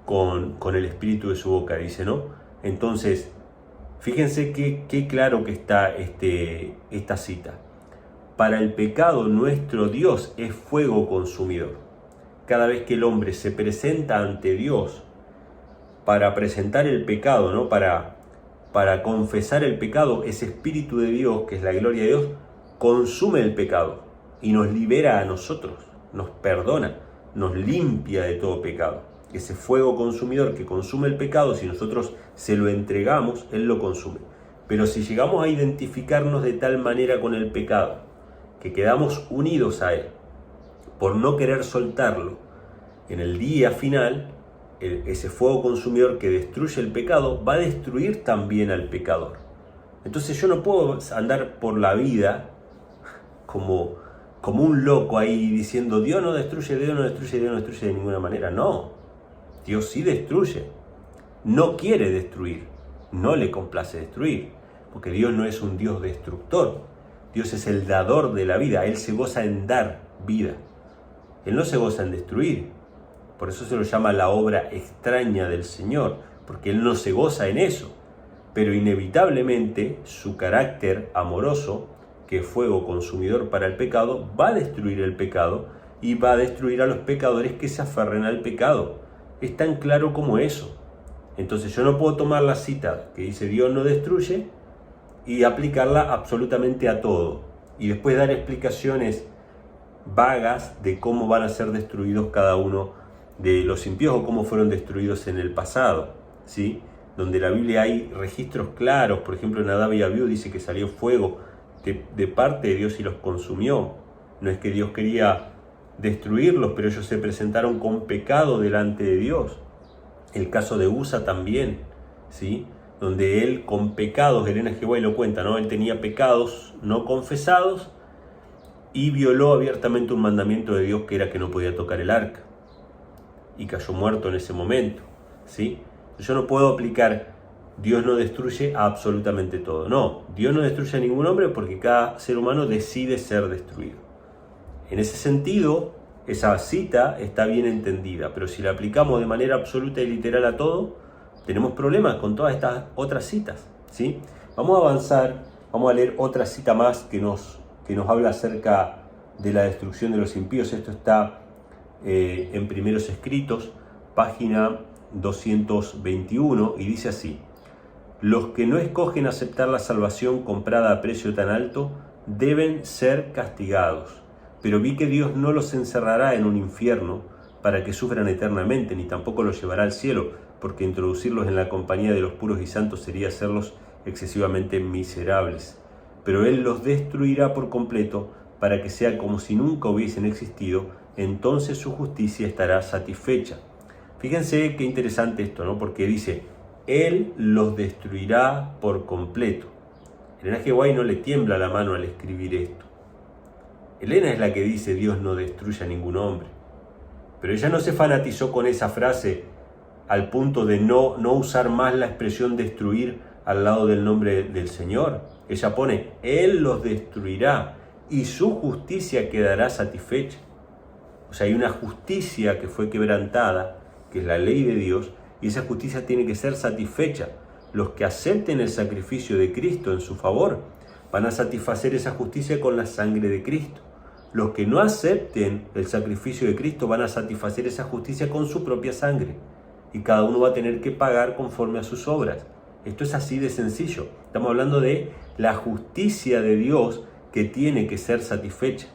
con el espíritu de su boca, dice, ¿no? Entonces, fíjense qué claro que está esta cita. Para el pecado, nuestro Dios es fuego consumidor. Cada vez que el hombre se presenta ante Dios para presentar el pecado, ¿no? Para confesar el pecado, ese Espíritu de Dios, que es la gloria de Dios, consume el pecado y nos libera a nosotros, nos perdona, nos limpia de todo pecado. Ese fuego consumidor que consume el pecado, si nosotros se lo entregamos, Él lo consume. Pero si llegamos a identificarnos de tal manera con el pecado, que quedamos unidos a Él, por no querer soltarlo, en el día final, ese fuego consumidor que destruye el pecado, va a destruir también al pecador. Entonces yo no puedo andar por la vida como un loco ahí diciendo: Dios no destruye, Dios no destruye, Dios no destruye de ninguna manera. No, Dios sí destruye, no quiere destruir, no le complace destruir, porque Dios no es un Dios destructor. Dios es el dador de la vida, Él se goza en dar vida, Él no se goza en destruir. Por eso se lo llama la obra extraña del Señor, porque Él no se goza en eso, pero inevitablemente su carácter amoroso, que es fuego consumidor para el pecado, va a destruir el pecado y va a destruir a los pecadores que se aferren al pecado. Es tan claro como eso. Entonces yo no puedo tomar la cita que dice Dios no destruye y aplicarla absolutamente a todo, y después dar explicaciones vagas de cómo van a ser destruidos cada uno de los impíos o cómo fueron destruidos en el pasado, ¿sí? Donde en la Biblia hay registros claros. Por ejemplo, en Nadab y Abiú dice que salió fuego de parte de Dios y los consumió. No es que Dios quería destruirlos, pero ellos se presentaron con pecado delante de Dios. El caso de Usa también, ¿sí? Donde él con pecados, Elena G. White lo cuenta, ¿no? Él tenía pecados no confesados y violó abiertamente un mandamiento de Dios, que era que no podía tocar el arca, y cayó muerto en ese momento, ¿sí? Yo no puedo aplicar Dios no destruye a absolutamente todo. No, Dios no destruye a ningún hombre, porque cada ser humano decide ser destruido. En ese sentido, esa cita está bien entendida, pero si la aplicamos de manera absoluta y literal a todo, tenemos problemas con todas estas otras citas, ¿sí? Vamos a avanzar, vamos a leer otra cita más que nos habla acerca de la destrucción de los impíos. Esto está en Primeros Escritos, página 221, y dice así: los que no escogen aceptar la salvación comprada a precio tan alto deben ser castigados, pero vi que Dios no los encerrará en un infierno para que sufran eternamente, ni tampoco los llevará al cielo, porque introducirlos en la compañía de los puros y santos sería hacerlos excesivamente miserables. Pero Él los destruirá por completo, para que sea como si nunca hubiesen existido, entonces su justicia estará satisfecha. Fíjense qué interesante esto, ¿no? Porque dice, Él los destruirá por completo. Elena G. White no le tiembla la mano al escribir esto. Elena es la que dice: Dios no destruye a ningún hombre. Pero ella no se fanatizó con esa frase al punto de no usar más la expresión destruir al lado del nombre del Señor. Ella pone, Él los destruirá y su justicia quedará satisfecha. O sea, hay una justicia que fue quebrantada, que es la ley de Dios, y esa justicia tiene que ser satisfecha. Los que acepten el sacrificio de Cristo en su favor van a satisfacer esa justicia con la sangre de Cristo. Los que no acepten el sacrificio de Cristo van a satisfacer esa justicia con su propia sangre. Y cada uno va a tener que pagar conforme a sus obras. Esto es así de sencillo. Estamos hablando de la justicia de Dios que tiene que ser satisfecha.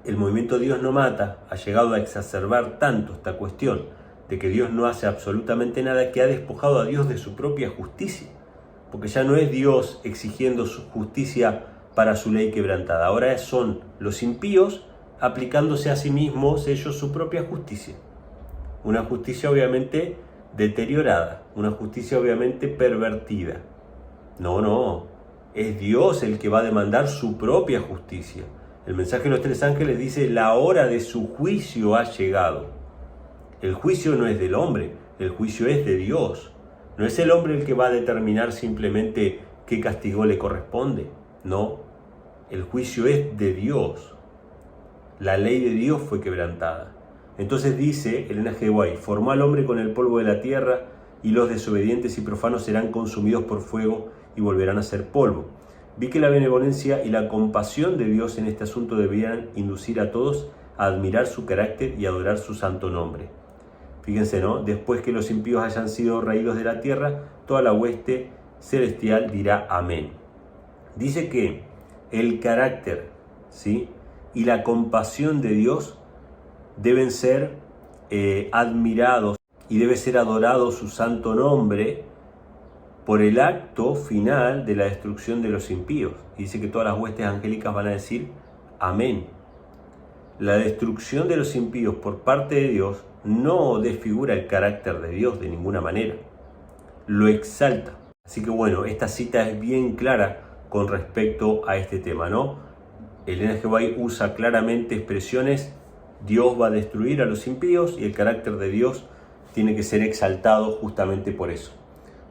El movimiento Dios no mata ha llegado a exacerbar tanto esta cuestión de que Dios no hace absolutamente nada, que ha despojado a Dios de su propia justicia. Porque ya no es Dios exigiendo su justicia para su ley quebrantada. Ahora son los impíos aplicándose a sí mismos ellos su propia justicia. Una justicia obviamente deteriorada, una justicia obviamente pervertida. No, es Dios el que va a demandar su propia justicia. El mensaje de los tres ángeles dice, la hora de su juicio ha llegado. El juicio no es del hombre, el juicio es de Dios. No es el hombre el que va a determinar simplemente qué castigo le corresponde. No, el juicio es de Dios. La ley de Dios fue quebrantada. Entonces dice Elena G. White, formó al hombre con el polvo de la tierra y los desobedientes y profanos serán consumidos por fuego y volverán a ser polvo. Vi que la benevolencia y la compasión de Dios en este asunto debían inducir a todos a admirar su carácter y adorar su santo nombre. Fíjense, ¿no? Después que los impíos hayan sido raídos de la tierra, toda la hueste celestial dirá amén. Dice que el carácter, ¿sí?, y la compasión de Dios deben ser admirados y debe ser adorado su santo nombre por el acto final de la destrucción de los impíos. Y dice que todas las huestes angélicas van a decir amén. La destrucción de los impíos por parte de Dios no desfigura el carácter de Dios de ninguna manera, lo exalta. Así que bueno, esta cita es bien clara con respecto a este tema, ¿no? Elena G. White usa claramente expresiones, Dios va a destruir a los impíos y el carácter de Dios tiene que ser exaltado justamente por eso.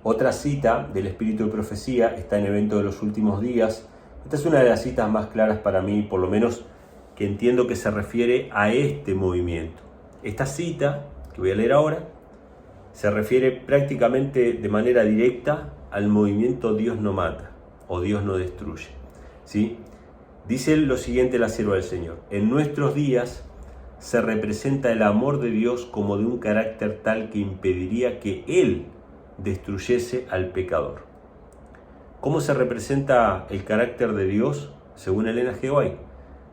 Otra cita del Espíritu de Profecía está en Evento de los Últimos Días. Esta es una de las citas más claras para mí, por lo menos que entiendo que se refiere a este movimiento. Esta cita, que voy a leer ahora, se refiere prácticamente de manera directa al movimiento Dios no mata o Dios no destruye, ¿sí? Dice lo siguiente la sierva del Señor: en nuestros días se representa el amor de Dios como de un carácter tal que impediría que Él destruyese al pecador. ¿Cómo se representa el carácter de Dios? Según Elena G. White,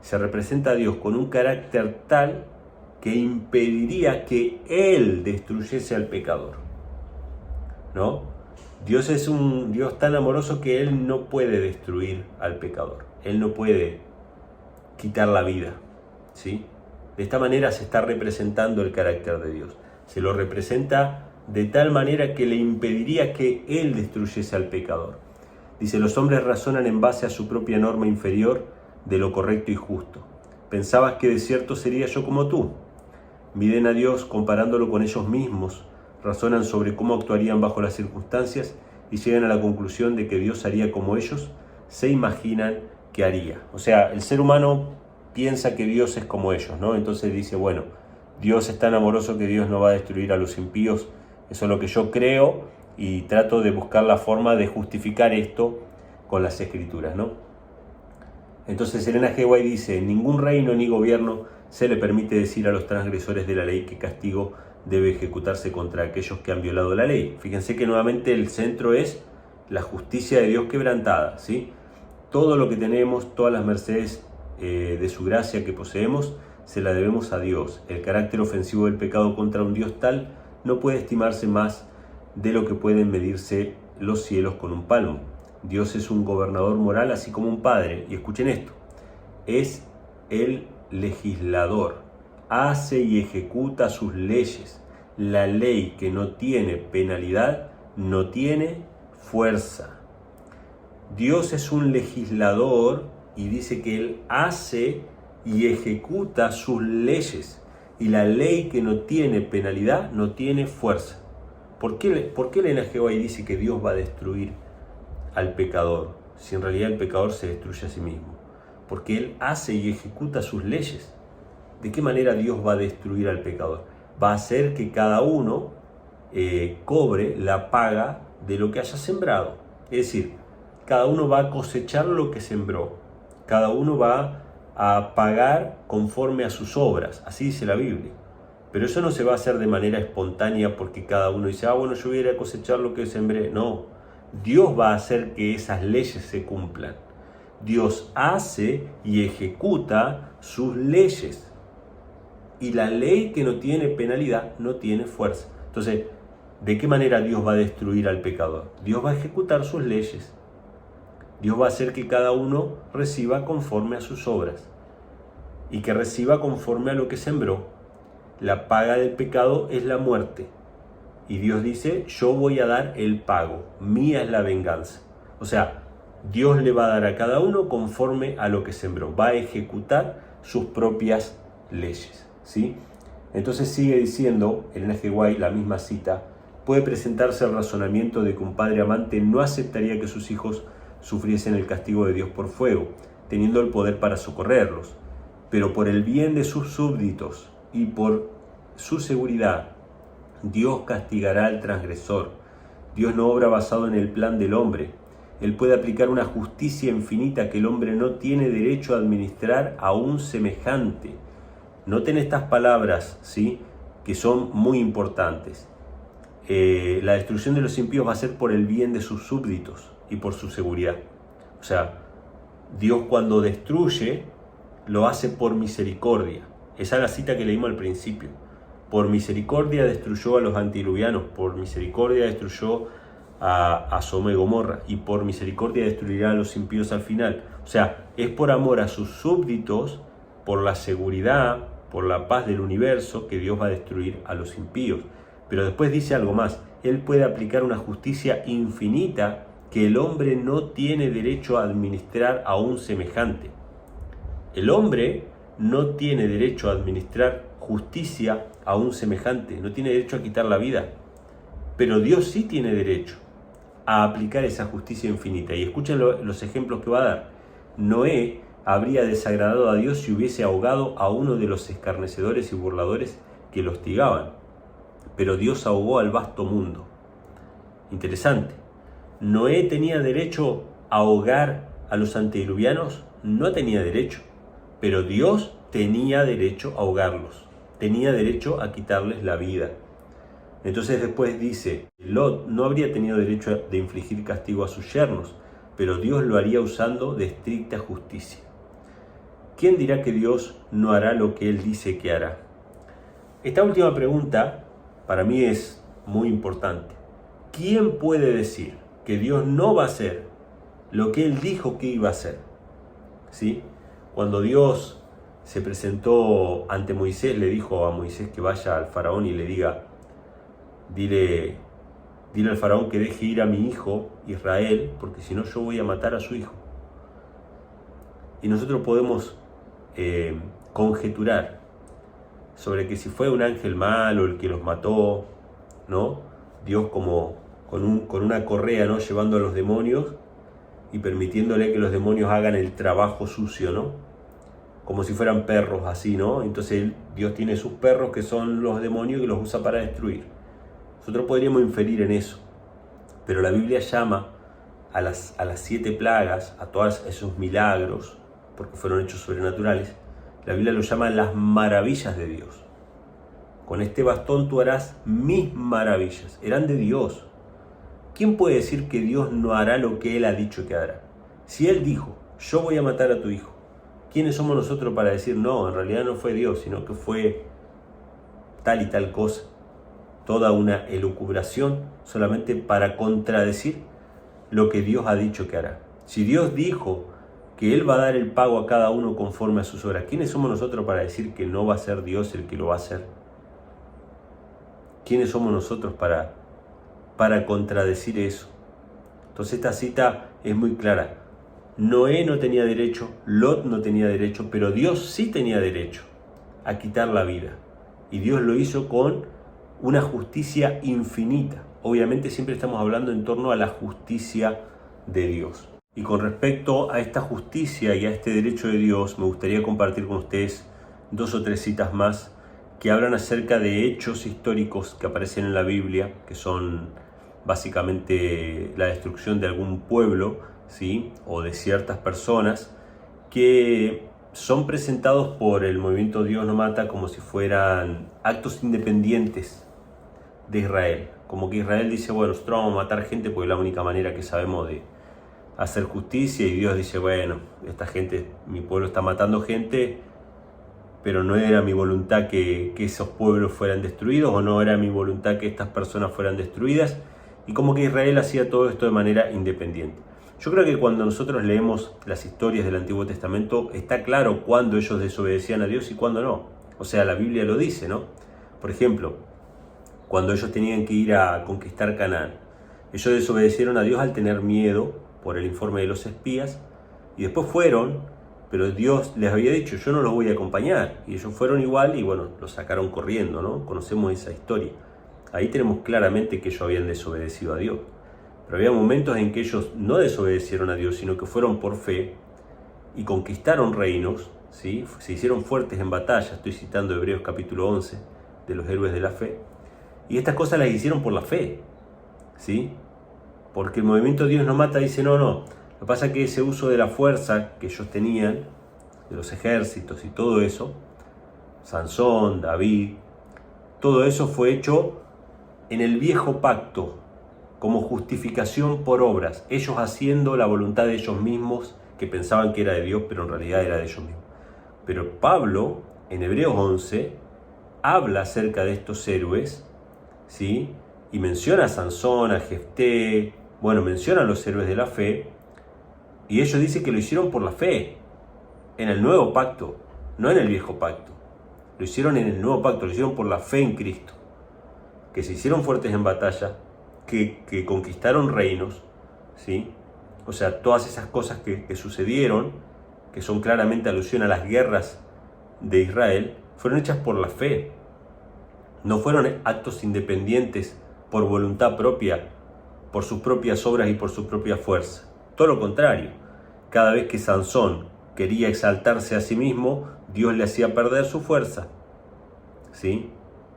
se representa a Dios con un carácter tal que impediría que Él destruyese al pecador, ¿no? Dios es un Dios tan amoroso que Él no puede destruir al pecador. Él no puede quitar la vida, ¿sí? De esta manera se está representando el carácter de Dios. Se lo representa de tal manera que le impediría que Él destruyese al pecador. Dice, los hombres razonan en base a su propia norma inferior de lo correcto y justo. ¿Pensabas que de cierto sería yo como tú? Miden a Dios comparándolo con ellos mismos, razonan sobre cómo actuarían bajo las circunstancias y llegan a la conclusión de que Dios haría como ellos se imaginan que haría. O sea, el ser humano piensa que Dios es como ellos, ¿no? Entonces dice, bueno, Dios es tan amoroso que Dios no va a destruir a los impíos. Eso es lo que yo creo y trato de buscar la forma de justificar esto con las Escrituras, ¿no? Entonces Elena G. White dice, en ningún reino ni gobierno se le permite decir a los transgresores de la ley que castigo debe ejecutarse contra aquellos que han violado la ley. Fíjense que nuevamente el centro es la justicia de Dios quebrantada, ¿sí? Todo lo que tenemos, todas las mercedes de su gracia que poseemos, se la debemos a Dios. El carácter ofensivo del pecado contra un Dios tal no puede estimarse más de lo que pueden medirse los cielos con un palmo. Dios es un gobernador moral así como un padre. Y escuchen esto, es el legislador, hace y ejecuta sus leyes. La ley que no tiene penalidad no tiene fuerza. Dios es un legislador y dice que Él hace y ejecuta sus leyes. y la ley que no tiene penalidad no tiene fuerza. ¿Por qué el NGO ahí dice que Dios va a destruir al pecador, si en realidad el pecador se destruye a sí mismo? Porque Él hace y ejecuta sus leyes. ¿De qué manera Dios va a destruir al pecador? Va a hacer que cada uno cobre la paga de lo que haya sembrado. Es decir, cada uno va a cosechar lo que sembró. Cada uno va a pagar conforme a sus obras. Así dice la Biblia. Pero eso no se va a hacer de manera espontánea porque cada uno dice, bueno, yo voy a ir a cosechar lo que sembré. No, Dios va a hacer que esas leyes se cumplan. Dios hace y ejecuta sus leyes. Y la ley que no tiene penalidad no tiene fuerza. Entonces, ¿de qué manera Dios va a destruir al pecador? Dios va a ejecutar sus leyes. Dios va a hacer que cada uno reciba conforme a sus obras. Y que reciba conforme a lo que sembró. La paga del pecado es la muerte. Y Dios dice, yo voy a dar el pago. Mía es la venganza. O sea, Dios le va a dar a cada uno conforme a lo que sembró. Va a ejecutar sus propias leyes. ¿Sí? Entonces sigue diciendo el N.G. White, la misma cita, puede presentarse el razonamiento de que un padre amante no aceptaría que sus hijos sufriesen el castigo de Dios por fuego, teniendo el poder para socorrerlos, pero por el bien de sus súbditos y por su seguridad, Dios castigará al transgresor. Dios no obra basado en el plan del hombre. Él puede aplicar una justicia infinita que el hombre no tiene derecho a administrar a un semejante. Noten estas palabras, ¿sí?, que son muy importantes. La destrucción de los impíos va a ser por el bien de sus súbditos y por su seguridad. O sea, Dios cuando destruye, lo hace por misericordia. Esa es la cita que leímos al principio. Por misericordia destruyó a los antidiluvianos, por misericordia destruyó a Sodoma y Gomorra, y por misericordia destruirá a los impíos al final. O sea, es por amor a sus súbditos, por la seguridad, por la paz del universo, que Dios va a destruir a los impíos. Pero después dice algo más. Él puede aplicar una justicia infinita que el hombre no tiene derecho a administrar a un semejante. El hombre no tiene derecho a administrar justicia a un semejante, no tiene derecho a quitar la vida. Pero Dios sí tiene derecho a aplicar esa justicia infinita. Y escuchen los ejemplos que va a dar. Noé habría desagradado a Dios si hubiese ahogado a uno de los escarnecedores y burladores que lo hostigaban. Pero Dios ahogó al vasto mundo. Interesante. ¿Noé tenía derecho a ahogar a los antediluvianos? No tenía derecho. Pero Dios tenía derecho a ahogarlos. Tenía derecho a quitarles la vida. Entonces después dice, Lot no habría tenido derecho de infligir castigo a sus yernos, pero Dios lo haría usando de estricta justicia. ¿Quién dirá que Dios no hará lo que Él dice que hará? Esta última pregunta para mí es muy importante. ¿Quién puede decir que Dios no va a hacer lo que Él dijo que iba a hacer? ¿Sí? Cuando Dios se presentó ante Moisés, le dijo a Moisés que vaya al faraón y le diga, dile al faraón que deje ir a mi hijo Israel, porque si no yo voy a matar a su hijo. Y nosotros podemos conjeturar sobre que si fue un ángel malo el que los mató, ¿no? Dios como con una correa, ¿no?, llevando a los demonios y permitiéndole que los demonios hagan el trabajo sucio, ¿no? Como si fueran perros así, ¿no? Entonces Dios tiene sus perros que son los demonios y los usa para destruir. Nosotros podríamos inferir en eso, pero la Biblia llama a las 7 plagas, a todos esos milagros, porque fueron hechos sobrenaturales, la Biblia lo llama las maravillas de Dios. Con este bastón tú harás mis maravillas, eran de Dios. ¿Quién puede decir que Dios no hará lo que Él ha dicho que hará? Si Él dijo, yo voy a matar a tu hijo, ¿quiénes somos nosotros para decir, no, en realidad no fue Dios, sino que fue tal y tal cosa? Toda una elucubración solamente para contradecir lo que Dios ha dicho que hará. Si Dios dijo que Él va a dar el pago a cada uno conforme a sus obras, ¿quiénes somos nosotros para decir que no va a ser Dios el que lo va a hacer? ¿Quiénes somos nosotros para contradecir eso? Entonces esta cita es muy clara. Noé no tenía derecho, Lot no tenía derecho, pero Dios sí tenía derecho a quitar la vida. y Dios lo hizo con una justicia infinita. Obviamente siempre estamos hablando en torno a la justicia de Dios. Y con respecto a esta justicia y a este derecho de Dios, me gustaría compartir con ustedes 2 o 3 citas más que hablan acerca de hechos históricos que aparecen en la Biblia, que son básicamente la destrucción de algún pueblo, ¿sí? O de ciertas personas, que son presentados por el movimiento Dios no mata como si fueran actos independientes de Israel. Como que Israel dice, bueno, nosotros vamos a matar gente porque es la única manera que sabemos de hacer justicia, y Dios dice, bueno, esta gente, mi pueblo está matando gente, pero no era mi voluntad que esos pueblos fueran destruidos, o no era mi voluntad que estas personas fueran destruidas, y como que Israel hacía todo esto de manera independiente. Yo creo que cuando nosotros leemos las historias del Antiguo Testamento, está claro cuándo ellos desobedecían a Dios y cuándo no. O sea, la Biblia lo dice, ¿no? Por ejemplo, cuando ellos tenían que ir a conquistar Canaán, ellos desobedecieron a Dios al tener miedo por el informe de los espías, y después fueron, pero Dios les había dicho, yo no los voy a acompañar, y ellos fueron igual y bueno, los sacaron corriendo, ¿no? Conocemos esa historia. Ahí tenemos claramente que ellos habían desobedecido a Dios. Pero había momentos en que ellos no desobedecieron a Dios, sino que fueron por fe y conquistaron reinos, ¿sí? Se hicieron fuertes en batalla. Estoy citando Hebreos capítulo 11 de los héroes de la fe. Y estas cosas las hicieron por la fe, ¿sí? Porque el movimiento Dios no mata dice, no. Lo que pasa es que ese uso de la fuerza que ellos tenían, de los ejércitos y todo eso, Sansón, David, todo eso fue hecho en el viejo pacto, como justificación por obras, ellos haciendo la voluntad de ellos mismos, que pensaban que era de Dios, pero en realidad era de ellos mismos. Pero Pablo, en Hebreos 11, habla acerca de estos héroes, ¿sí? Y menciona a Sansón, a Jefté, bueno, menciona a los héroes de la fe, y ellos dicen que lo hicieron por la fe, en el nuevo pacto, no en el viejo pacto. Lo hicieron en el nuevo pacto, lo hicieron por la fe en Cristo, que se hicieron fuertes en batalla, que conquistaron reinos, ¿sí? O sea, todas esas cosas que sucedieron, que son claramente alusión a las guerras de Israel, fueron hechas por la fe. No fueron actos independientes por voluntad propia, por sus propias obras y por su propia fuerza. Todo lo contrario, cada vez que Sansón quería exaltarse a sí mismo, Dios le hacía perder su fuerza, ¿sí?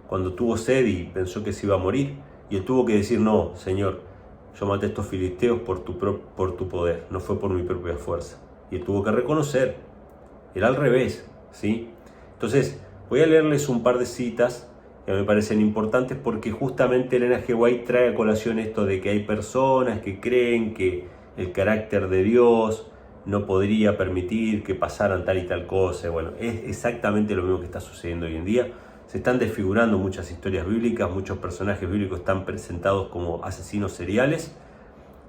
Cuando tuvo sed y pensó que se iba a morir, y él tuvo que decir, no, Señor, yo maté a estos filisteos por tu poder, no fue por mi propia fuerza. Y él tuvo que reconocer, era al revés, ¿sí? Entonces, voy a leerles un par de citas que me parecen importantes, porque justamente Elena G. White trae a colación esto de que hay personas que creen que el carácter de Dios no podría permitir que pasaran tal y tal cosa. Bueno, es exactamente lo mismo que está sucediendo hoy en día. Se están desfigurando muchas historias bíblicas, muchos personajes bíblicos están presentados como asesinos seriales,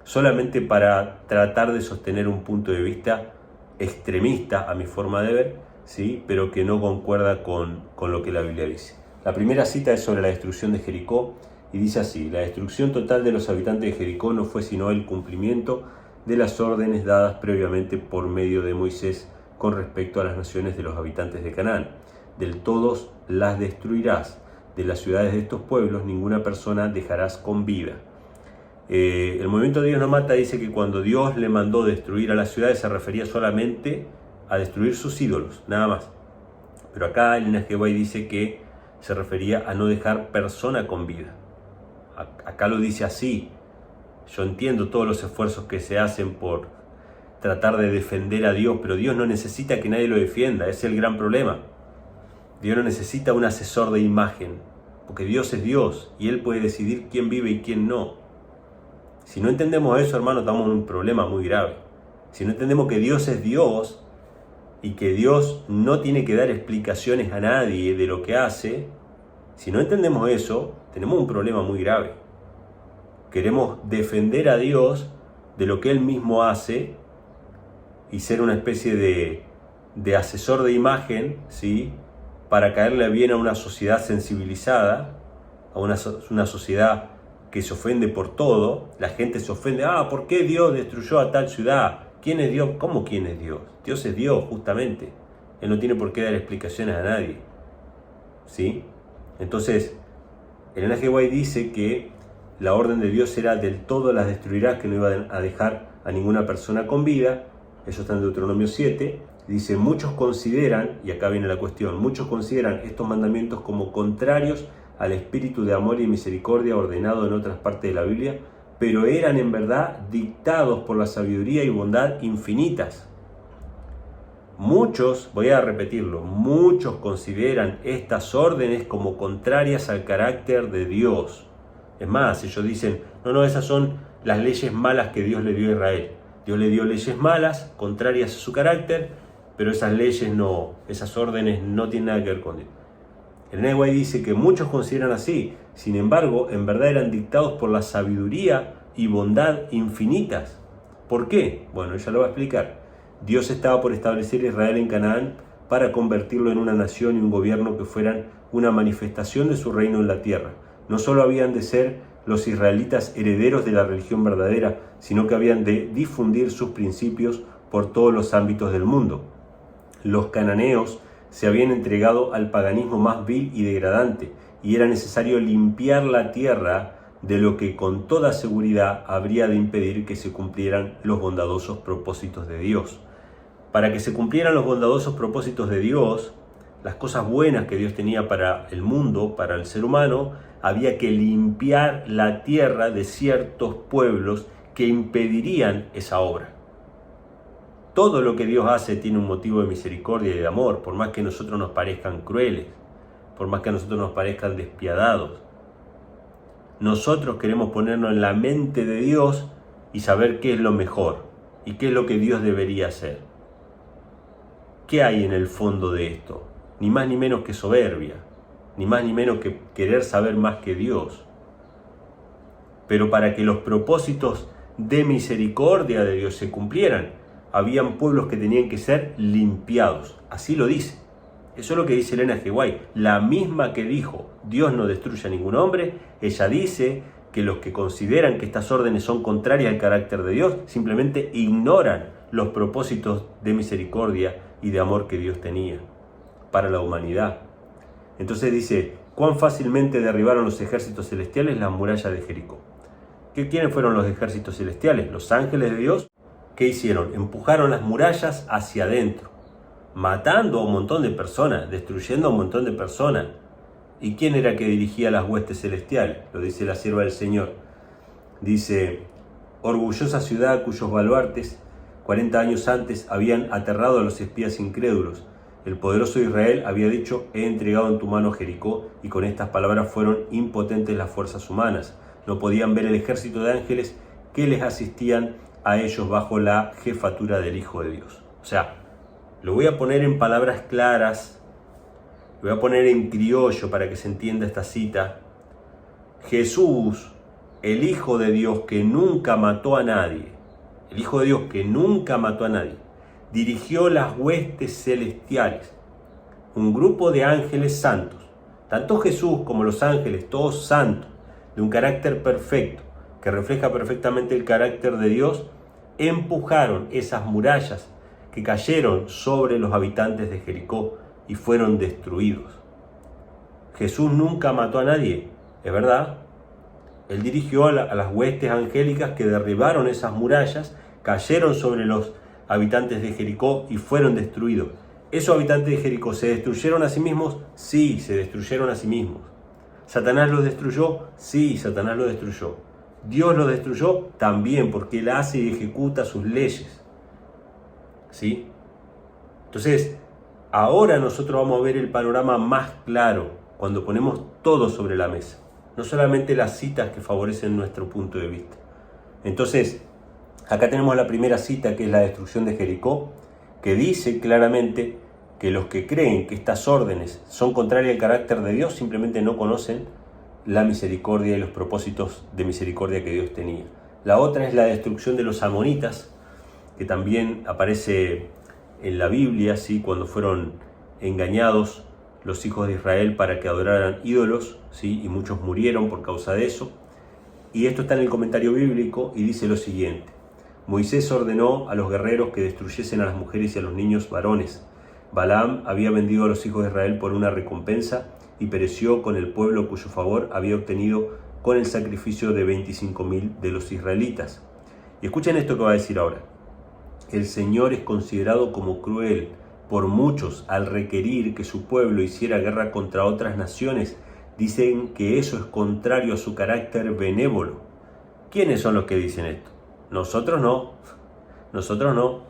solamente para tratar de sostener un punto de vista extremista, a mi forma de ver, ¿sí? Pero que no concuerda con lo que la Biblia dice. La primera cita es sobre la destrucción de Jericó, y dice así: la destrucción total de los habitantes de Jericó no fue sino el cumplimiento de las órdenes dadas previamente por medio de Moisés con respecto a las naciones de los habitantes de Canaán. Del todos las destruirás, de las ciudades de estos pueblos ninguna persona dejarás con vida. El movimiento Dios no mata dice que cuando Dios le mandó destruir a las ciudades se refería solamente a destruir sus ídolos, nada más. Pero acá Elena G. White dice que se refería a no dejar persona con vida. Acá lo dice así. Yo entiendo todos los esfuerzos que se hacen por tratar de defender a Dios, pero Dios no necesita que nadie lo defienda, ese es el gran problema. Dios no necesita un asesor de imagen, porque Dios es Dios y Él puede decidir quién vive y quién no. Si no entendemos eso, hermano, estamos en un problema muy grave. Si no entendemos que Dios es Dios y que Dios no tiene que dar explicaciones a nadie de lo que hace, si no entendemos eso, tenemos un problema muy grave. Queremos defender a Dios de lo que Él mismo hace y ser una especie de asesor de imagen, ¿sí? Para caerle bien a una sociedad sensibilizada, a una sociedad que se ofende por todo. La gente se ofende, ¿por qué Dios destruyó a tal ciudad? ¿Quién es Dios? ¿Cómo quién es Dios? Dios es Dios, justamente. Él no tiene por qué dar explicaciones a nadie, ¿sí? Entonces, Elena G. White dice que la orden de Dios era del todo las destruirás, que no iba a dejar a ninguna persona con vida. Eso está en Deuteronomio 7. Dice, muchos consideran, y acá viene la cuestión, muchos consideran estos mandamientos como contrarios al espíritu de amor y misericordia ordenado en otras partes de la Biblia, pero eran en verdad dictados por la sabiduría y bondad infinitas. Muchos, voy a repetirlo, muchos consideran estas órdenes como contrarias al carácter de Dios. Es más, ellos dicen, no, esas son las leyes malas que Dios le dio a Israel. Dios le dio leyes malas, contrarias a su carácter, pero esas leyes no, esas órdenes no tienen nada que ver con Dios. El Elena White dice que muchos consideran así, sin embargo, en verdad eran dictados por la sabiduría y bondad infinitas. ¿Por qué? Bueno, ella lo va a explicar. Dios estaba por establecer a Israel en Canaán para convertirlo en una nación y un gobierno que fueran una manifestación de su reino en la tierra. No solo habían de ser los israelitas herederos de la religión verdadera, sino que habían de difundir sus principios por todos los ámbitos del mundo. Los cananeos se habían entregado al paganismo más vil y degradante, y era necesario limpiar la tierra de lo que con toda seguridad habría de impedir que se cumplieran los bondadosos propósitos de Dios. Para que se cumplieran los bondadosos propósitos de Dios, las cosas buenas que Dios tenía para el mundo, para el ser humano, había que limpiar la tierra de ciertos pueblos que impedirían esa obra. Todo lo que Dios hace tiene un motivo de misericordia y de amor, por más que a nosotros nos parezcan crueles, por más que a nosotros nos parezcan despiadados. Nosotros queremos ponernos en la mente de Dios y saber qué es lo mejor y qué es lo que Dios debería hacer. ¿Qué hay en el fondo de esto? Ni más ni menos que soberbia, ni más ni menos que querer saber más que Dios. Pero para que los propósitos de misericordia de Dios se cumplieran, habían pueblos que tenían que ser limpiados. Así lo dice. Eso es lo que dice Elena G. White, la misma que dijo, Dios no destruye a ningún hombre. Ella dice que los que consideran que estas órdenes son contrarias al carácter de Dios, simplemente ignoran los propósitos de misericordia y de amor que Dios tenía para la humanidad. Entonces dice, cuán fácilmente derribaron los ejércitos celestiales las murallas de Jericó. ¿Quiénes fueron los ejércitos celestiales? Los ángeles de Dios. ¿Qué hicieron? Empujaron las murallas hacia adentro, matando a un montón de personas, destruyendo a un montón de personas. ¿Y quién era que dirigía las huestes celestiales? Lo dice la sierva del Señor. Dice, orgullosa ciudad cuyos baluartes 40 años antes habían aterrado a los espías incrédulos. El poderoso Israel había dicho, he entregado en tu mano Jericó, y con estas palabras fueron impotentes las fuerzas humanas. No podían ver el ejército de ángeles que les asistían a ellos bajo la jefatura del Hijo de Dios. O sea, lo voy a poner en palabras claras, lo voy a poner en criollo para que se entienda esta cita. Jesús, el Hijo de Dios que nunca mató a nadie, el Hijo de Dios que nunca mató a nadie, dirigió las huestes celestiales, un grupo de ángeles santos, tanto Jesús como los ángeles, todos santos, de un carácter perfecto, que refleja perfectamente el carácter de Dios, empujaron esas murallas que cayeron sobre los habitantes de Jericó y fueron destruidos. Jesús nunca mató a nadie, es verdad. Él dirigió a las huestes angélicas que derribaron esas murallas, cayeron sobre los habitantes de Jericó y fueron destruidos. ¿Esos habitantes de Jericó se destruyeron a sí mismos? Sí, se destruyeron a sí mismos. ¿Satanás los destruyó? Sí, Satanás los destruyó. ¿Dios los destruyó? También, porque Él hace y ejecuta sus leyes. ¿Sí? Entonces, ahora nosotros vamos a ver el panorama más claro cuando ponemos todo sobre la mesa. No solamente las citas que favorecen nuestro punto de vista. Entonces, acá tenemos la primera cita, que es la destrucción de Jericó, que dice claramente que los que creen que estas órdenes son contrarias al carácter de Dios simplemente no conocen la misericordia y los propósitos de misericordia que Dios tenía. La otra es la destrucción de los amonitas, que también aparece en la Biblia, ¿sí? Cuando fueron engañados los hijos de Israel para que adoraran ídolos, ¿sí? Y muchos murieron por causa de eso. Y esto está en el comentario bíblico y dice lo siguiente: Moisés ordenó a los guerreros que destruyesen a las mujeres y a los niños varones. Balaam había vendido a los hijos de Israel por una recompensa y pereció con el pueblo cuyo favor había obtenido con el sacrificio de 25.000 de los israelitas. Y escuchen esto que va a decir ahora. El Señor es considerado como cruel por muchos al requerir que su pueblo hiciera guerra contra otras naciones. Dicen que eso es contrario a su carácter benévolo. ¿Quiénes son los que dicen esto? Nosotros no. Nosotros no.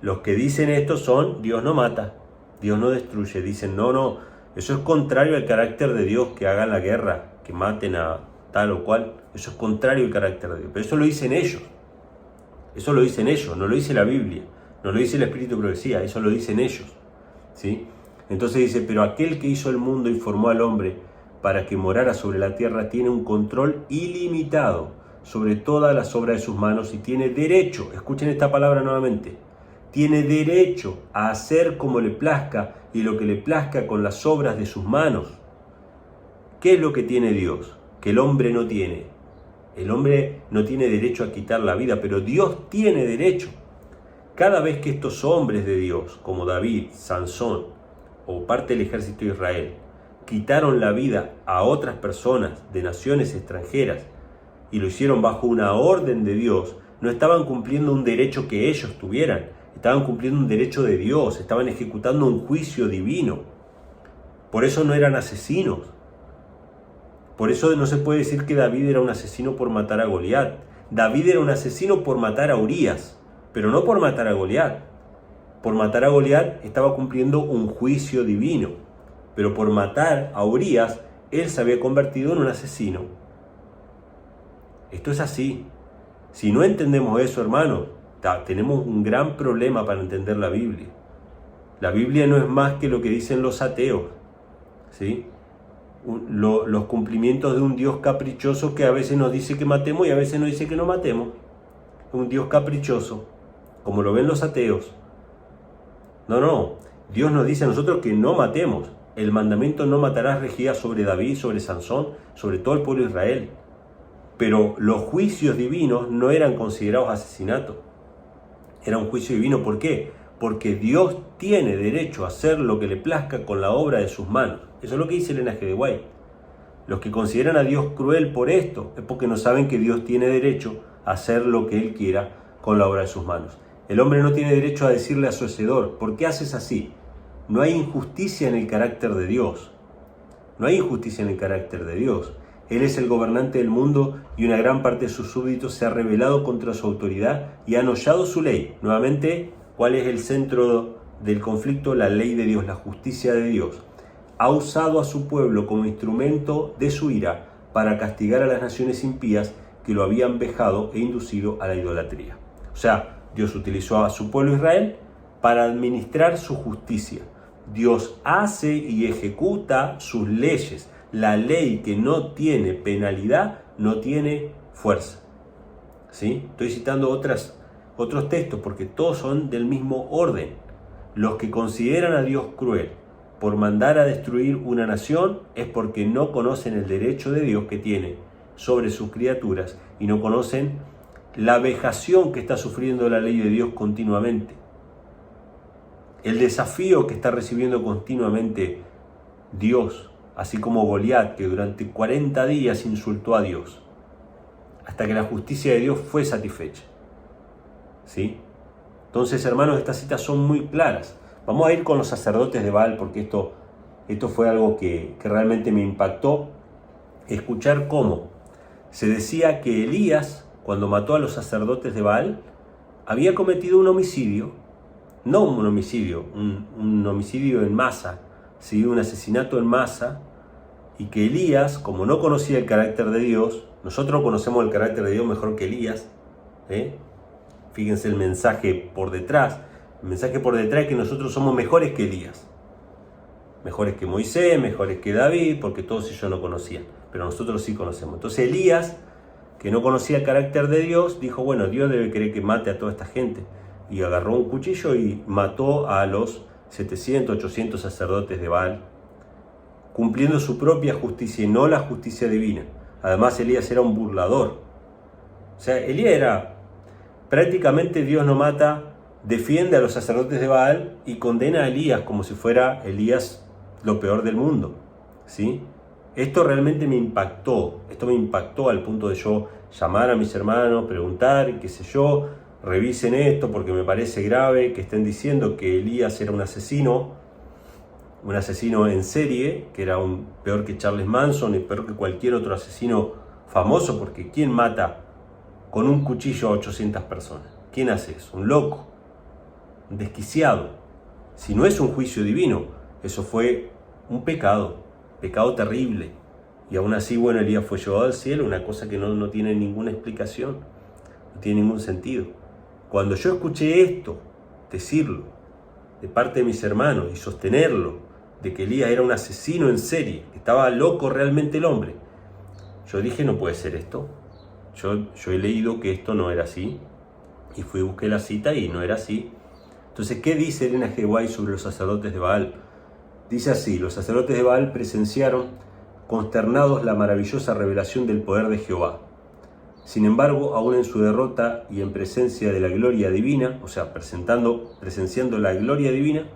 Los que dicen esto son: Dios no mata, Dios no destruye. Dicen: no, eso es contrario al carácter de Dios, que hagan la guerra, que maten a tal o cual. Eso es contrario al carácter de Dios. Pero eso lo dicen ellos. Eso lo dicen ellos, no lo dice la Biblia, no lo dice el Espíritu de Profecía, eso lo dicen ellos, ¿sí? Entonces dice: pero aquel que hizo el mundo y formó al hombre para que morara sobre la tierra tiene un control ilimitado sobre todas las obras de sus manos y tiene derecho, escuchen esta palabra nuevamente, tiene derecho a hacer como le plazca y lo que le plazca con las obras de sus manos. ¿Qué es lo que tiene Dios? Que el hombre no tiene. El hombre no tiene derecho a quitar la vida, pero Dios tiene derecho. Cada vez que estos hombres de Dios, como David, Sansón o parte del ejército de Israel, quitaron la vida a otras personas de naciones extranjeras y lo hicieron bajo una orden de Dios, no estaban cumpliendo un derecho que ellos tuvieran, estaban cumpliendo un derecho de Dios, estaban ejecutando un juicio divino. Por eso no eran asesinos. Por eso no se puede decir que David era un asesino por matar a Goliat. David era un asesino por matar a Urías, pero no por matar a Goliat. Por matar a Goliat estaba cumpliendo un juicio divino, pero por matar a Urías, él se había convertido en un asesino. Esto es así. Si no entendemos eso, hermanos, tenemos un gran problema para entender la Biblia. La Biblia no es más que lo que dicen los ateos, ¿sí? Los cumplimientos de un Dios caprichoso que a veces nos dice que matemos y a veces nos dice que no matemos. Un Dios caprichoso, como lo ven los ateos. No, Dios nos dice a nosotros que no matemos. El mandamiento no matarás regía sobre David, sobre Sansón, sobre todo el pueblo de Israel. Pero los juicios divinos no eran considerados asesinato. Era un juicio divino. ¿Por qué? Porque Dios tiene derecho a hacer lo que le plazca con la obra de sus manos. Eso es lo que dice Elena G. de White. Los que consideran a Dios cruel por esto es porque no saben que Dios tiene derecho a hacer lo que Él quiera con la obra de sus manos. El hombre no tiene derecho a decirle a su hacedor: ¿por qué haces así? No hay injusticia en el carácter de Dios. No hay injusticia en el carácter de Dios. Él es el gobernante del mundo y una gran parte de sus súbditos se ha rebelado contra su autoridad y han hollado su ley. Nuevamente, ¿cuál es el centro del conflicto? La ley de Dios, la justicia de Dios. Ha usado a su pueblo como instrumento de su ira para castigar a las naciones impías que lo habían vejado e inducido a la idolatría. O sea, Dios utilizó a su pueblo Israel para administrar su justicia. Dios hace y ejecuta sus leyes. La ley que no tiene penalidad no tiene fuerza. ¿Sí? Estoy citando otros textos porque todos son del mismo orden. Los que consideran a Dios cruel por mandar a destruir una nación es porque no conocen el derecho de Dios que tiene sobre sus criaturas y no conocen la vejación que está sufriendo la ley de Dios continuamente. El desafío que está recibiendo continuamente Dios, así como Goliat, que durante 40 días insultó a Dios, hasta que la justicia de Dios fue satisfecha. ¿Sí? Entonces, hermanos, estas citas son muy claras. Vamos a ir con los sacerdotes de Baal, porque esto fue algo que realmente me impactó. Escuchar cómo se decía que Elías, cuando mató a los sacerdotes de Baal, había cometido un homicidio, no un homicidio, un homicidio en masa, ¿sí? Un asesinato en masa, y que Elías, como no conocía el carácter de Dios, nosotros conocemos el carácter de Dios mejor que Elías, Fíjense el mensaje por detrás. El mensaje por detrás es que nosotros somos mejores que Elías, mejores que Moisés, mejores que David, porque todos ellos no conocían, pero nosotros sí conocemos. Entonces Elías, que no conocía el carácter de Dios, dijo: bueno, Dios debe querer que mate a toda esta gente, y agarró un cuchillo y mató a los 700, 800 sacerdotes de Baal, cumpliendo su propia justicia y no la justicia divina. Además, Elías era un burlador. O sea, Elías era prácticamente Dios no mata, defiende a los sacerdotes de Baal y condena a Elías como si fuera Elías lo peor del mundo. ¿sí? Esto realmente me impactó, esto me impactó al punto de yo llamar a mis hermanos, preguntar, qué sé yo, revisen esto porque me parece grave que estén diciendo que Elías era un asesino en serie, que era peor que Charles Manson y peor que cualquier otro asesino famoso, porque ¿quién mata con un cuchillo a 800 personas? ¿Quién hace eso? Un loco, un desquiciado. Si no es un juicio divino, eso fue un pecado terrible. Y aún así, bueno, Elías fue llevado al cielo, una cosa que no tiene ninguna explicación, no tiene ningún sentido. Cuando yo escuché esto, decirlo, de parte de mis hermanos, y sostenerlo, de que Elías era un asesino en serie, que estaba loco realmente el hombre, yo dije, no puede ser esto. Yo he leído que esto no era así, y fui y busqué la cita y no era así. Entonces, ¿qué dice Elena G. White sobre los sacerdotes de Baal? Dice así: los sacerdotes de Baal presenciaron consternados la maravillosa revelación del poder de Jehová. Sin embargo, aún en su derrota y en presencia de la gloria divina, o sea, presenciando la gloria divina,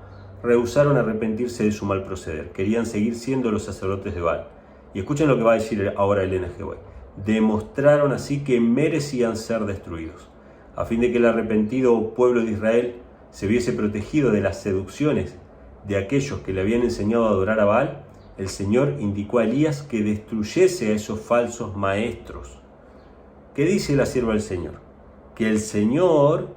rehusaron arrepentirse de su mal proceder. Querían seguir siendo los sacerdotes de Baal. Y escuchen lo que va a decir ahora Elena G. White. Demostraron así que merecían ser destruidos. A fin de que el arrepentido pueblo de Israel se viese protegido de las seducciones de aquellos que le habían enseñado a adorar a Baal, el Señor indicó a Elías que destruyese a esos falsos maestros. ¿Qué dice la sierva del Señor? Que el Señor,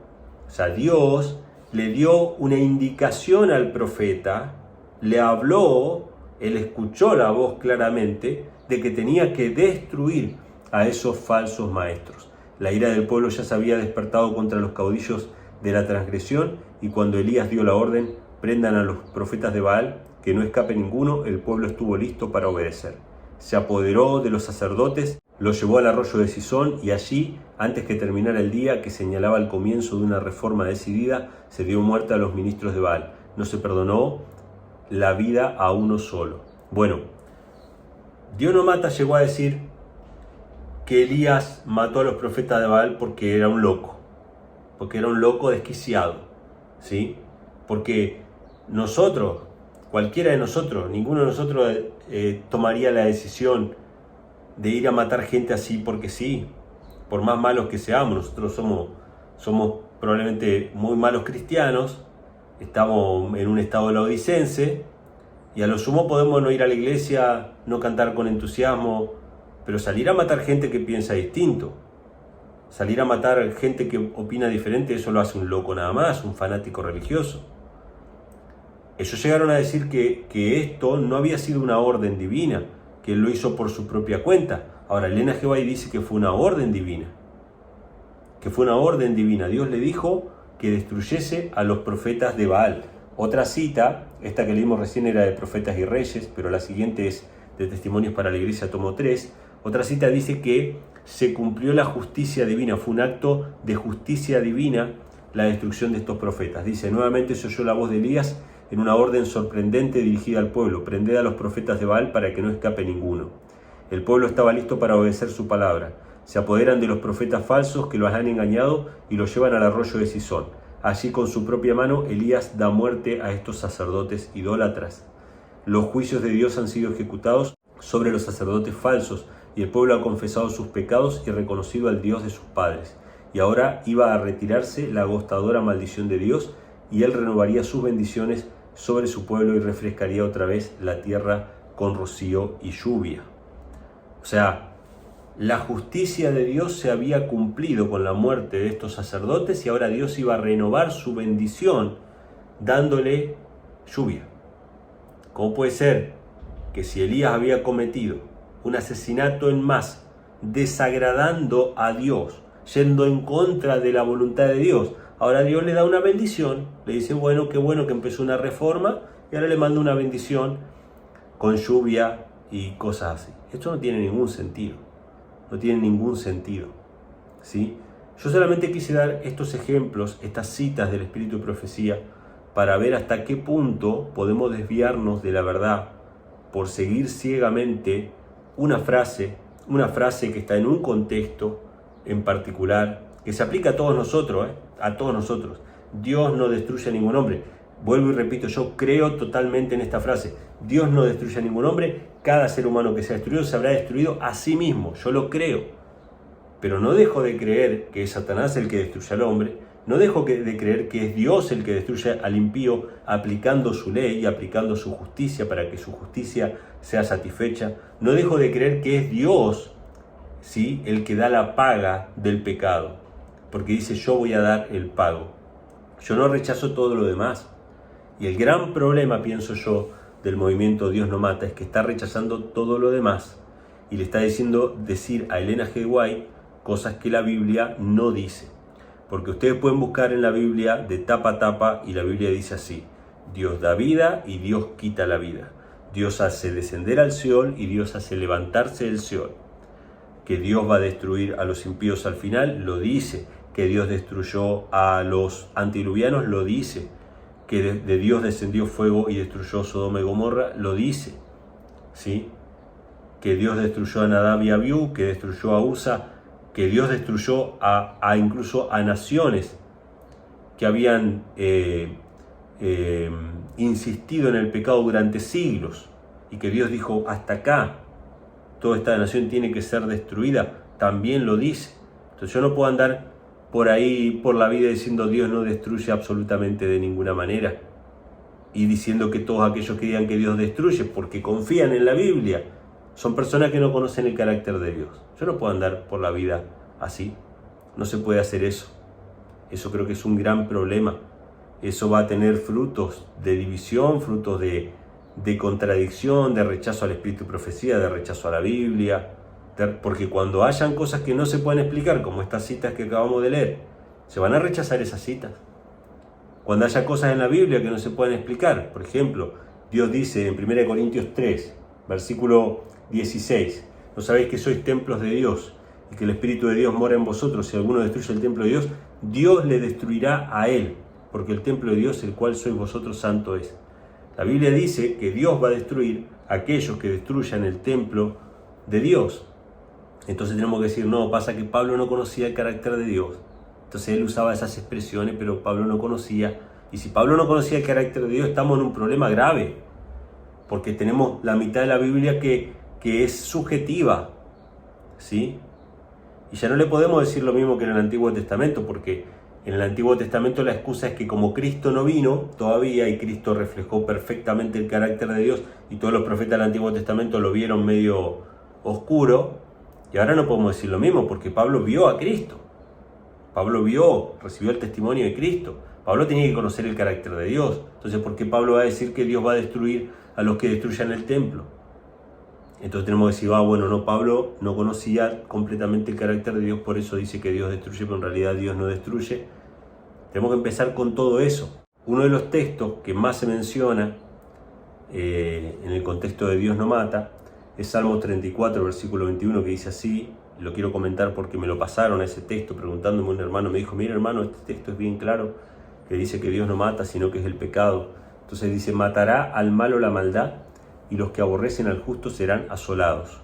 o sea, Dios, le dio una indicación al profeta, le habló, él escuchó la voz claramente, de que tenía que destruir a esos falsos maestros. La ira del pueblo ya se había despertado contra los caudillos de la transgresión, y cuando Elías dio la orden, prendan a los profetas de Baal, que no escape ninguno, el pueblo estuvo listo para obedecer. Se apoderó de los sacerdotes, los llevó al arroyo de Sisón, y allí, antes que terminara el día que señalaba el comienzo de una reforma decidida, se dio muerte a los ministros de Baal. No se perdonó la vida a uno solo. Bueno, Dios no mata llegó a decir que Elías mató a los profetas de Baal porque era un loco desquiciado, ¿sí? Porque nosotros, cualquiera de nosotros, ninguno de nosotros tomaría la decisión de ir a matar gente así porque sí, por más malos que seamos. Nosotros somos probablemente muy malos cristianos, estamos en un estado laodicense, y a lo sumo podemos no ir a la iglesia, no cantar con entusiasmo, pero salir a matar gente que piensa distinto, salir a matar gente que opina diferente, eso lo hace un loco nada más, un fanático religioso. Ellos llegaron a decir que esto no había sido una orden divina, que él lo hizo por su propia cuenta. Ahora, Elena G. White dice que fue una orden divina. Dios le dijo que destruyese a los profetas de Baal. Otra cita, esta que leímos recién era de Profetas y Reyes, pero la siguiente es de Testimonios para la Iglesia, tomo 3. Otra cita dice que se cumplió la justicia divina, fue un acto de justicia divina la destrucción de estos profetas. Dice: nuevamente se oyó la voz de Elías en una orden sorprendente dirigida al pueblo: prended a los profetas de Baal para que no escape ninguno. El pueblo estaba listo para obedecer su palabra. Se apoderan de los profetas falsos que los han engañado y los llevan al arroyo de Sisón. Allí, con su propia mano, Elías da muerte a estos sacerdotes idólatras. Los juicios de Dios han sido ejecutados sobre los sacerdotes falsos, y el pueblo ha confesado sus pecados y reconocido al Dios de sus padres. Y ahora iba a retirarse la agostadora maldición de Dios, y él renovaría sus bendiciones sobre su pueblo y refrescaría otra vez la tierra con rocío y lluvia. O sea, la justicia de Dios se había cumplido con la muerte de estos sacerdotes, y ahora Dios iba a renovar su bendición dándole lluvia. ¿Cómo puede ser que si Elías había cometido un asesinato en masa, desagradando a Dios, yendo en contra de la voluntad de Dios, ahora Dios le da una bendición, le dice: bueno, qué bueno que empezó una reforma, y ahora le manda una bendición con lluvia y cosas así? Esto no tiene ningún sentido, ¿sí? Yo solamente quise dar estos ejemplos, estas citas del Espíritu de Profecía, para ver hasta qué punto podemos desviarnos de la verdad por seguir ciegamente una frase que está en un contexto en particular, que se aplica a todos nosotros, a todos nosotros. Dios no destruye a ningún hombre. Vuelvo y repito, yo creo totalmente en esta frase. Dios no destruye a ningún hombre, cada ser humano que sea destruido se habrá destruido a sí mismo, yo lo creo. Pero no dejo de creer que es Satanás el que destruye al hombre, no dejo de creer que es Dios el que destruye al impío aplicando su ley y aplicando su justicia para que su justicia sea satisfecha. No dejo de creer que es Dios, ¿sí?, el que da la paga del pecado, porque dice yo voy a dar el pago. Yo no rechazo todo lo demás. Y el gran problema, pienso yo, del movimiento Dios no mata es que está rechazando todo lo demás y le está decir a Elena G. White cosas que la Biblia no dice. Porque ustedes pueden buscar en la Biblia de tapa a tapa y la Biblia dice así: Dios da vida y Dios quita la vida. Dios hace descender al Seol y Dios hace levantarse del Seol. Que Dios va a destruir a los impíos al final, lo dice. Que Dios destruyó a los antidiluvianos, lo dice. Que de Dios descendió fuego y destruyó Sodoma y Gomorra, lo dice, ¿sí? Que Dios destruyó a Nadab y Abiú, que destruyó a Usa, que Dios destruyó incluso a naciones que habían insistido en el pecado durante siglos, y que Dios dijo, hasta acá, toda esta nación tiene que ser destruida, también lo dice. Entonces yo no puedo andar por ahí, por la vida, diciendo Dios no destruye absolutamente de ninguna manera, y diciendo que todos aquellos que digan que Dios destruye porque confían en la Biblia son personas que no conocen el carácter de Dios. Yo no puedo andar por la vida así, no se puede hacer eso. Eso creo que es un gran problema. Eso va a tener frutos de división, frutos de contradicción, de rechazo al espíritu de profecía, de rechazo a la Biblia. Porque cuando hayan cosas que no se pueden explicar, como estas citas que acabamos de leer, se van a rechazar esas citas. Cuando haya cosas en la Biblia que no se pueden explicar, por ejemplo, Dios dice en 1 Corintios 3, versículo 16, ¿no sabéis que sois templos de Dios y que el Espíritu de Dios mora en vosotros? Si alguno destruye el templo de Dios, Dios le destruirá a él, porque el templo de Dios, el cual sois vosotros, santo es. La Biblia dice que Dios va a destruir a aquellos que destruyan el templo de Dios. Entonces tenemos que decir, no, pasa que Pablo no conocía el carácter de Dios. Entonces él usaba esas expresiones, pero Pablo no conocía. Y si Pablo no conocía el carácter de Dios, estamos en un problema grave. Porque tenemos la mitad de la Biblia que es subjetiva, ¿sí? Y ya no le podemos decir lo mismo que en el Antiguo Testamento, porque en el Antiguo Testamento la excusa es que como Cristo no vino todavía, y Cristo reflejó perfectamente el carácter de Dios, y todos los profetas del Antiguo Testamento lo vieron medio oscuro. Y ahora no podemos decir lo mismo, porque Pablo vio a Cristo. Pablo recibió el testimonio de Cristo. Pablo tenía que conocer el carácter de Dios. Entonces, ¿por qué Pablo va a decir que Dios va a destruir a los que destruyan el templo? Entonces tenemos que decir, bueno, no, Pablo no conocía completamente el carácter de Dios, por eso dice que Dios destruye, pero en realidad Dios no destruye. Tenemos que empezar con todo eso. Uno de los textos que más se menciona en el contexto de Dios no mata es Salmo 34, versículo 21, que dice así. Lo quiero comentar porque me lo pasaron a ese texto preguntándome un hermano. Me dijo, mira hermano, este texto es bien claro, que dice que Dios no mata, sino que es el pecado. Entonces dice, matará al malo la maldad, y los que aborrecen al justo serán asolados.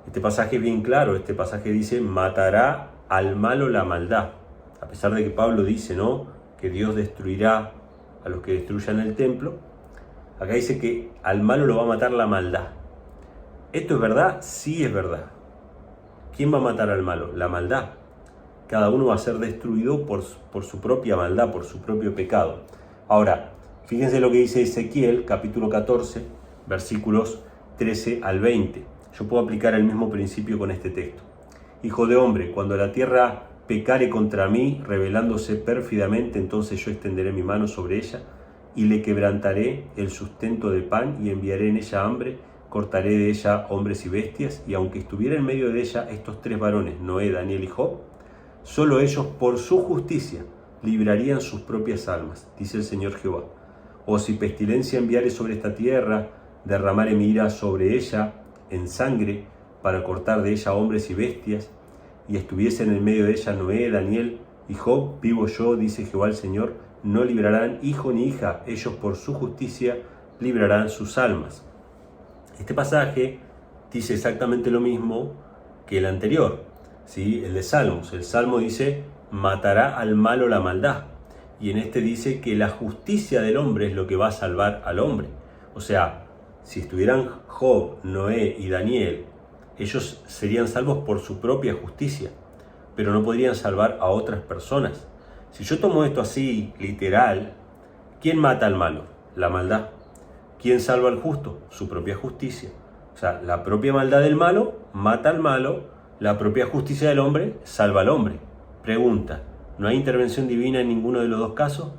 Este pasaje es bien claro. Este pasaje dice, matará al malo la maldad. A pesar de que Pablo dice, ¿no?, que Dios destruirá a los que destruyan el templo, acá dice que al malo lo va a matar la maldad. ¿Esto es verdad? Sí es verdad. ¿Quién va a matar al malo? La maldad. Cada uno va a ser destruido por su propia maldad, por su propio pecado. Ahora, fíjense lo que dice Ezequiel, capítulo 14, versículos 13 al 20. Yo puedo aplicar el mismo principio con este texto. Hijo de hombre, cuando la tierra pecare contra mí, rebelándose pérfidamente, entonces yo extenderé mi mano sobre ella y le quebrantaré el sustento de pan y enviaré en ella hambre. Cortaré de ella hombres y bestias, y aunque estuviera en medio de ella estos tres varones, Noé, Daniel y Job, solo ellos por su justicia librarían sus propias almas, dice el Señor Jehová. O si pestilencia enviare sobre esta tierra, derramaré mi ira sobre ella en sangre, para cortar de ella hombres y bestias, y estuviesen en medio de ella Noé, Daniel y Job, vivo yo, dice Jehová el Señor, no librarán hijo ni hija, ellos por su justicia librarán sus almas. Este pasaje dice exactamente lo mismo que el anterior, ¿sí?, el de Salmos. El Salmo dice, matará al malo la maldad. y en este dice que la justicia del hombre es lo que va a salvar al hombre. O sea, si estuvieran Job, Noé y Daniel, ellos serían salvos por su propia justicia, pero no podrían salvar a otras personas. Si yo tomo esto así, literal, ¿quién mata al malo? La maldad. ¿Quién salva al justo? Su propia justicia. O sea, la propia maldad del malo mata al malo, la propia justicia del hombre salva al hombre. Pregunta, ¿no hay intervención divina en ninguno de los dos casos?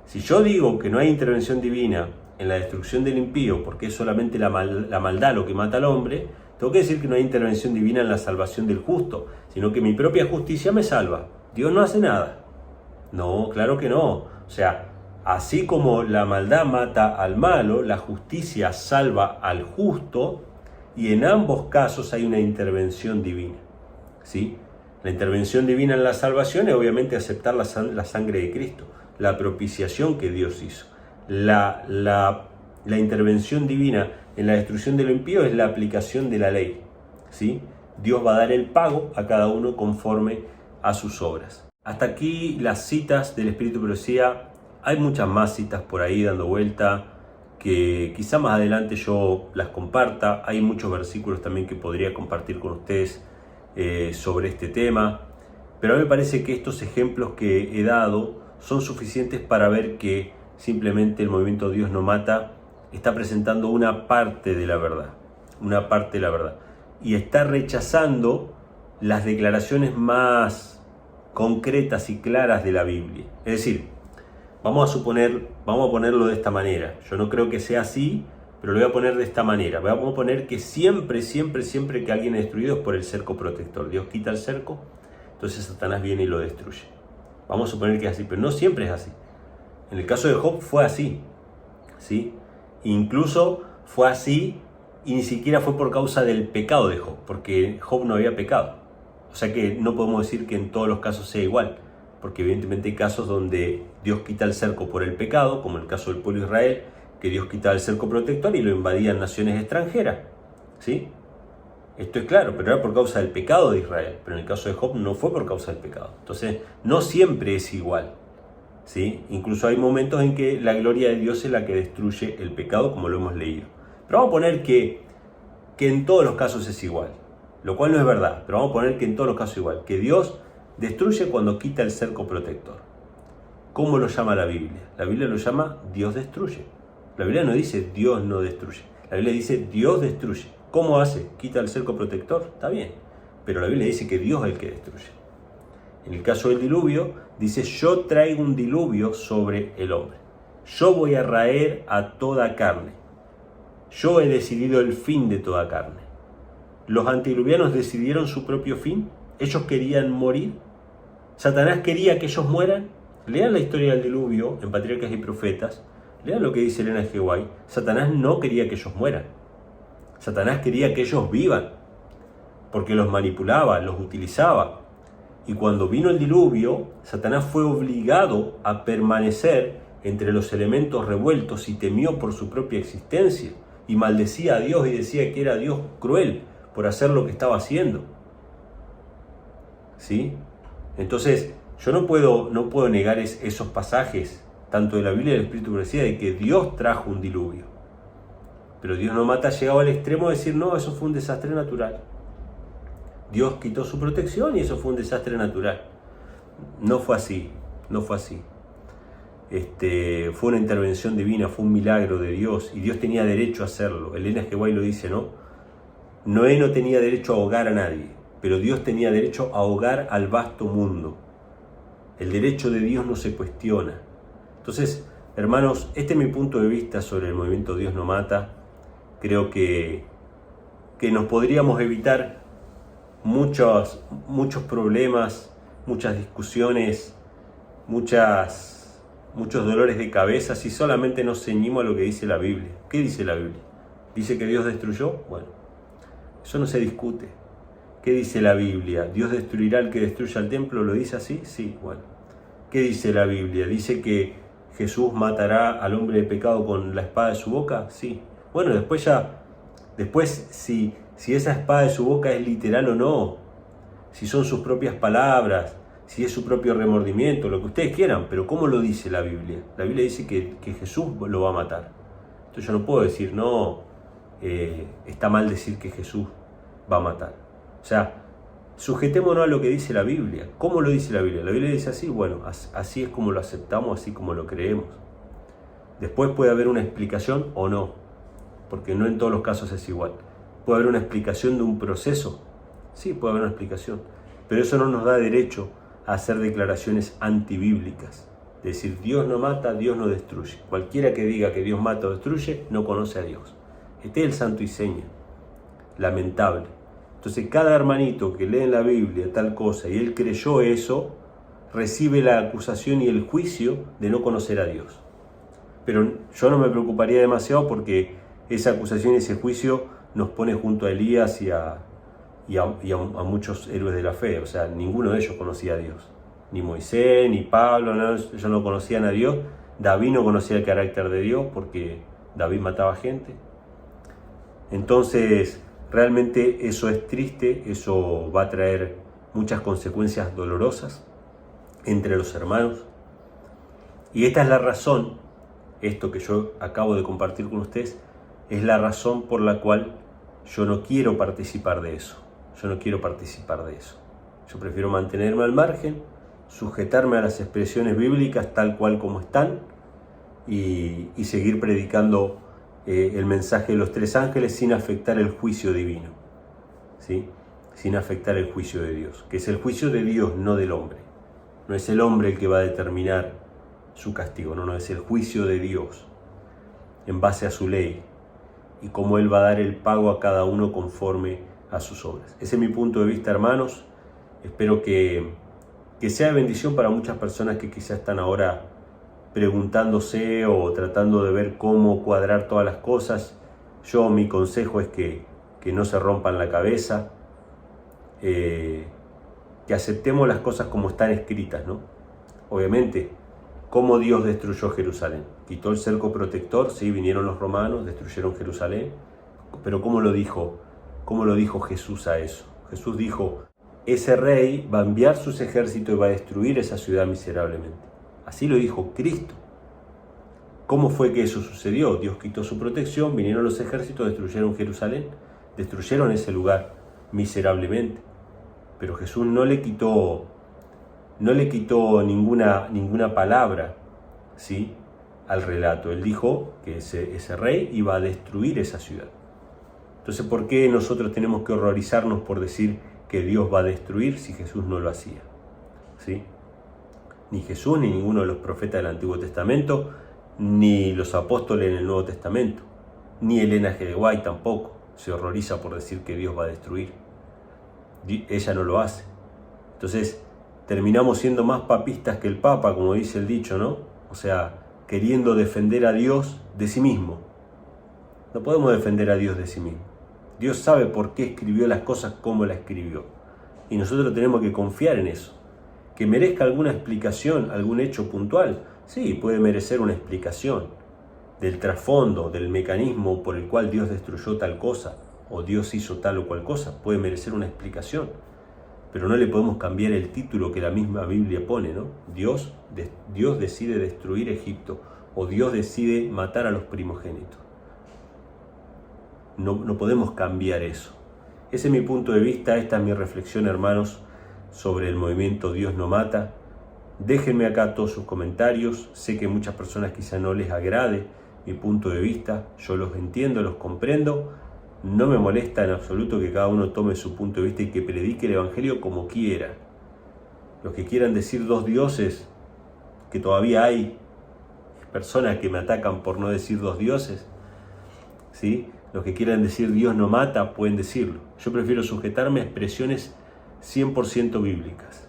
Si yo digo que no hay intervención divina en la destrucción del impío, porque es solamente la maldad lo que mata al hombre, tengo que decir que no hay intervención divina en la salvación del justo, sino que mi propia justicia me salva. Dios no hace nada. No, claro que no. O sea, así como la maldad mata al malo, la justicia salva al justo, y en ambos casos hay una intervención divina. ¿Sí? La intervención divina en la salvación es obviamente aceptar la sangre de Cristo, la propiciación que Dios hizo. La intervención divina en la destrucción de lo impío es la aplicación de la ley. ¿Sí? Dios va a dar el pago a cada uno conforme a sus obras. Hasta aquí las citas del Espíritu Profecía. Hay muchas más citas por ahí dando vuelta que quizá más adelante yo las comparta. Hay muchos versículos también que podría compartir con ustedes sobre este tema, pero a mí me parece que estos ejemplos que he dado son suficientes para ver que simplemente el movimiento Dios no mata está presentando una parte de la verdad, y está rechazando las declaraciones más concretas y claras de la Biblia. Es decir, vamos a ponerlo de esta manera. Yo no creo que sea así, pero lo voy a poner de esta manera. Vamos a poner que siempre que alguien es destruido es por el cerco protector. Dios quita el cerco, entonces Satanás viene y lo destruye. Vamos a suponer que es así, pero no siempre es así. En el caso de Job fue así, ¿sí? Incluso fue así y ni siquiera fue por causa del pecado de Job, porque Job no había pecado. O sea que no podemos decir que en todos los casos sea igual, porque evidentemente hay casos donde Dios quita el cerco por el pecado, como el caso del pueblo de Israel, que Dios quitaba el cerco protector y lo invadían naciones extranjeras, ¿sí? Esto es claro, pero era por causa del pecado de Israel, pero en el caso de Job no fue por causa del pecado. Entonces, no siempre es igual, ¿sí? Incluso hay momentos en que la gloria de Dios es la que destruye el pecado, como lo hemos leído. Pero vamos a poner que en todos los casos es igual, lo cual no es verdad, pero vamos a poner que en todos los casos es igual, que Dios destruye cuando quita el cerco protector. ¿Cómo lo llama la Biblia? La Biblia lo llama Dios destruye. La Biblia no dice Dios no destruye. La Biblia dice Dios destruye. ¿Cómo hace? ¿Quita el cerco protector? Está bien. Pero la Biblia dice que Dios es el que destruye. En el caso del diluvio, dice yo traigo un diluvio sobre el hombre. Yo voy a raer a toda carne. Yo he decidido el fin de toda carne. ¿Los antediluvianos decidieron su propio fin? ¿Ellos querían morir? ¿Satanás quería que ellos mueran? Lean la historia del diluvio en Patriarcas y Profetas. Lean lo que dice Elena G. White. Satanás no quería que ellos mueran. Satanás quería que ellos vivan, porque los manipulaba, los utilizaba. Y cuando vino el diluvio, Satanás fue obligado a permanecer entre los elementos revueltos y temió por su propia existencia. Y maldecía a Dios y decía que era Dios cruel por hacer lo que estaba haciendo. ¿Sí? Entonces, yo no puedo negar esos pasajes, tanto de la Biblia y del Espíritu Profecía, de que Dios trajo un diluvio. Pero Dios no mata, llegado al extremo de decir, no, eso fue un desastre natural. Dios quitó su protección y eso fue un desastre natural. No fue así, no fue así. Fue una intervención divina, fue un milagro de Dios y Dios tenía derecho a hacerlo. Elena G. White lo dice, ¿no? Noé no tenía derecho a ahogar a nadie, pero Dios tenía derecho a ahogar al vasto mundo. El derecho de Dios no se cuestiona. Entonces, hermanos, este es mi punto de vista sobre el movimiento Dios no mata. Creo que nos podríamos evitar muchos problemas, muchas discusiones, muchos dolores de cabeza si solamente nos ceñimos a lo que dice la Biblia. ¿Qué dice la Biblia? ¿Dice que Dios destruyó? Bueno, eso no se discute. ¿Qué dice la Biblia? ¿Dios destruirá al que destruya el templo? ¿Lo dice así? Sí, bueno. ¿Qué dice la Biblia? ¿Dice que Jesús matará al hombre de pecado con la espada de su boca? Sí. Bueno, después si esa espada de su boca es literal o no, si son sus propias palabras, si es su propio remordimiento, lo que ustedes quieran, pero ¿cómo lo dice la Biblia? La Biblia dice que Jesús lo va a matar. Entonces yo no puedo decir, no, está mal decir que Jesús va a matar. O sea, sujetémonos a lo que dice la Biblia. ¿Cómo lo dice la Biblia? La Biblia dice así, bueno, así es como lo aceptamos, así como lo creemos. Después puede haber una explicación o no, porque no en todos los casos es igual. ¿Puede haber una explicación de un proceso? Sí, puede haber una explicación, pero eso no nos da derecho a hacer declaraciones antibíblicas. Es decir, Dios no mata, Dios no destruye. Cualquiera que diga que Dios mata o destruye, no conoce a Dios. Este es el santo y seña. Lamentable. Entonces cada hermanito que lee en la Biblia tal cosa y él creyó eso, recibe la acusación y el juicio de no conocer a Dios. Pero yo no me preocuparía demasiado porque esa acusación y ese juicio nos pone junto a Elías y a muchos héroes de la fe. O sea, ninguno de ellos conocía a Dios. Ni Moisés, ni Pablo, no, ellos no conocían a Dios. David no conocía el carácter de Dios porque David mataba gente. Entonces, realmente eso es triste, eso va a traer muchas consecuencias dolorosas entre los hermanos. Y esta es la razón, esto que yo acabo de compartir con ustedes, es la razón por la cual yo no quiero participar de eso. Yo no quiero participar de eso. Yo prefiero mantenerme al margen, sujetarme a las expresiones bíblicas tal cual como están y seguir predicando el mensaje de los tres ángeles sin afectar el juicio divino, ¿sí? Sin afectar el juicio de Dios, que es el juicio de Dios, no del hombre. No es el hombre el que va a determinar su castigo, no, es el juicio de Dios en base a su ley y cómo Él va a dar el pago a cada uno conforme a sus obras. Ese es mi punto de vista, hermanos. Espero que sea de bendición para muchas personas que quizás están ahora preguntándose o tratando de ver cómo cuadrar todas las cosas. Mi consejo es que no se rompan la cabeza, que aceptemos las cosas como están escritas, ¿no? Obviamente, ¿cómo Dios destruyó Jerusalén? Quitó el cerco protector, sí, vinieron los romanos, destruyeron Jerusalén, pero ¿cómo lo dijo Jesús a eso? Jesús dijo, ese rey va a enviar sus ejércitos y va a destruir esa ciudad miserablemente. Así lo dijo Cristo. ¿Cómo fue que eso sucedió? Dios quitó su protección, vinieron los ejércitos, destruyeron Jerusalén, destruyeron ese lugar miserablemente. Pero Jesús no le quitó ninguna palabra, ¿sí?, al relato. Él dijo que ese rey iba a destruir esa ciudad. Entonces, ¿por qué nosotros tenemos que horrorizarnos por decir que Dios va a destruir si Jesús no lo hacía? ¿Sí? Ni Jesús, ni ninguno de los profetas del Antiguo Testamento, ni los apóstoles en el Nuevo Testamento, ni Elena G. de White tampoco se horroriza por decir que Dios va a destruir. Ella no lo hace. Entonces, terminamos siendo más papistas que el Papa, como dice el dicho, ¿no? O sea, queriendo defender a Dios de sí mismo. No podemos defender a Dios de sí mismo. Dios sabe por qué escribió las cosas como las escribió. Y nosotros tenemos que confiar en eso. Que merezca alguna explicación, algún hecho puntual. Sí, puede merecer una explicación del trasfondo, del mecanismo por el cual Dios destruyó tal cosa o Dios hizo tal o cual cosa. Puede merecer una explicación. Pero no le podemos cambiar el título que la misma Biblia pone, ¿no? Dios decide destruir Egipto o Dios decide matar a los primogénitos. No podemos cambiar eso. Ese es mi punto de vista, esta es mi reflexión, hermanos, sobre el movimiento Dios no mata. Déjenme acá todos sus comentarios. Sé que a muchas personas quizá no les agrade mi punto de vista. Yo los entiendo, los comprendo. No me molesta en absoluto que cada uno tome su punto de vista y que predique el Evangelio como quiera. Los que quieran decir dos dioses, que todavía hay personas que me atacan por no decir dos dioses, ¿sí? Los que quieran decir Dios no mata, pueden decirlo. Yo prefiero sujetarme a expresiones 100% bíblicas.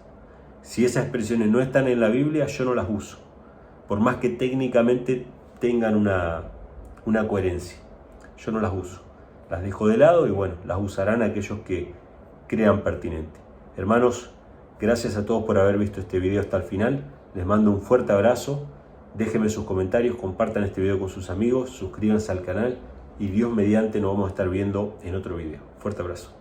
Si esas expresiones no están en la Biblia, yo no las uso, por más que técnicamente tengan una coherencia. Yo no las uso. Las dejo de lado y bueno, las usarán aquellos que crean pertinente. Hermanos, gracias a todos por haber visto este video hasta el final. Les mando un fuerte abrazo. Déjenme sus comentarios, compartan este video con sus amigos, suscríbanse al canal y Dios mediante nos vamos a estar viendo en otro video. Fuerte abrazo.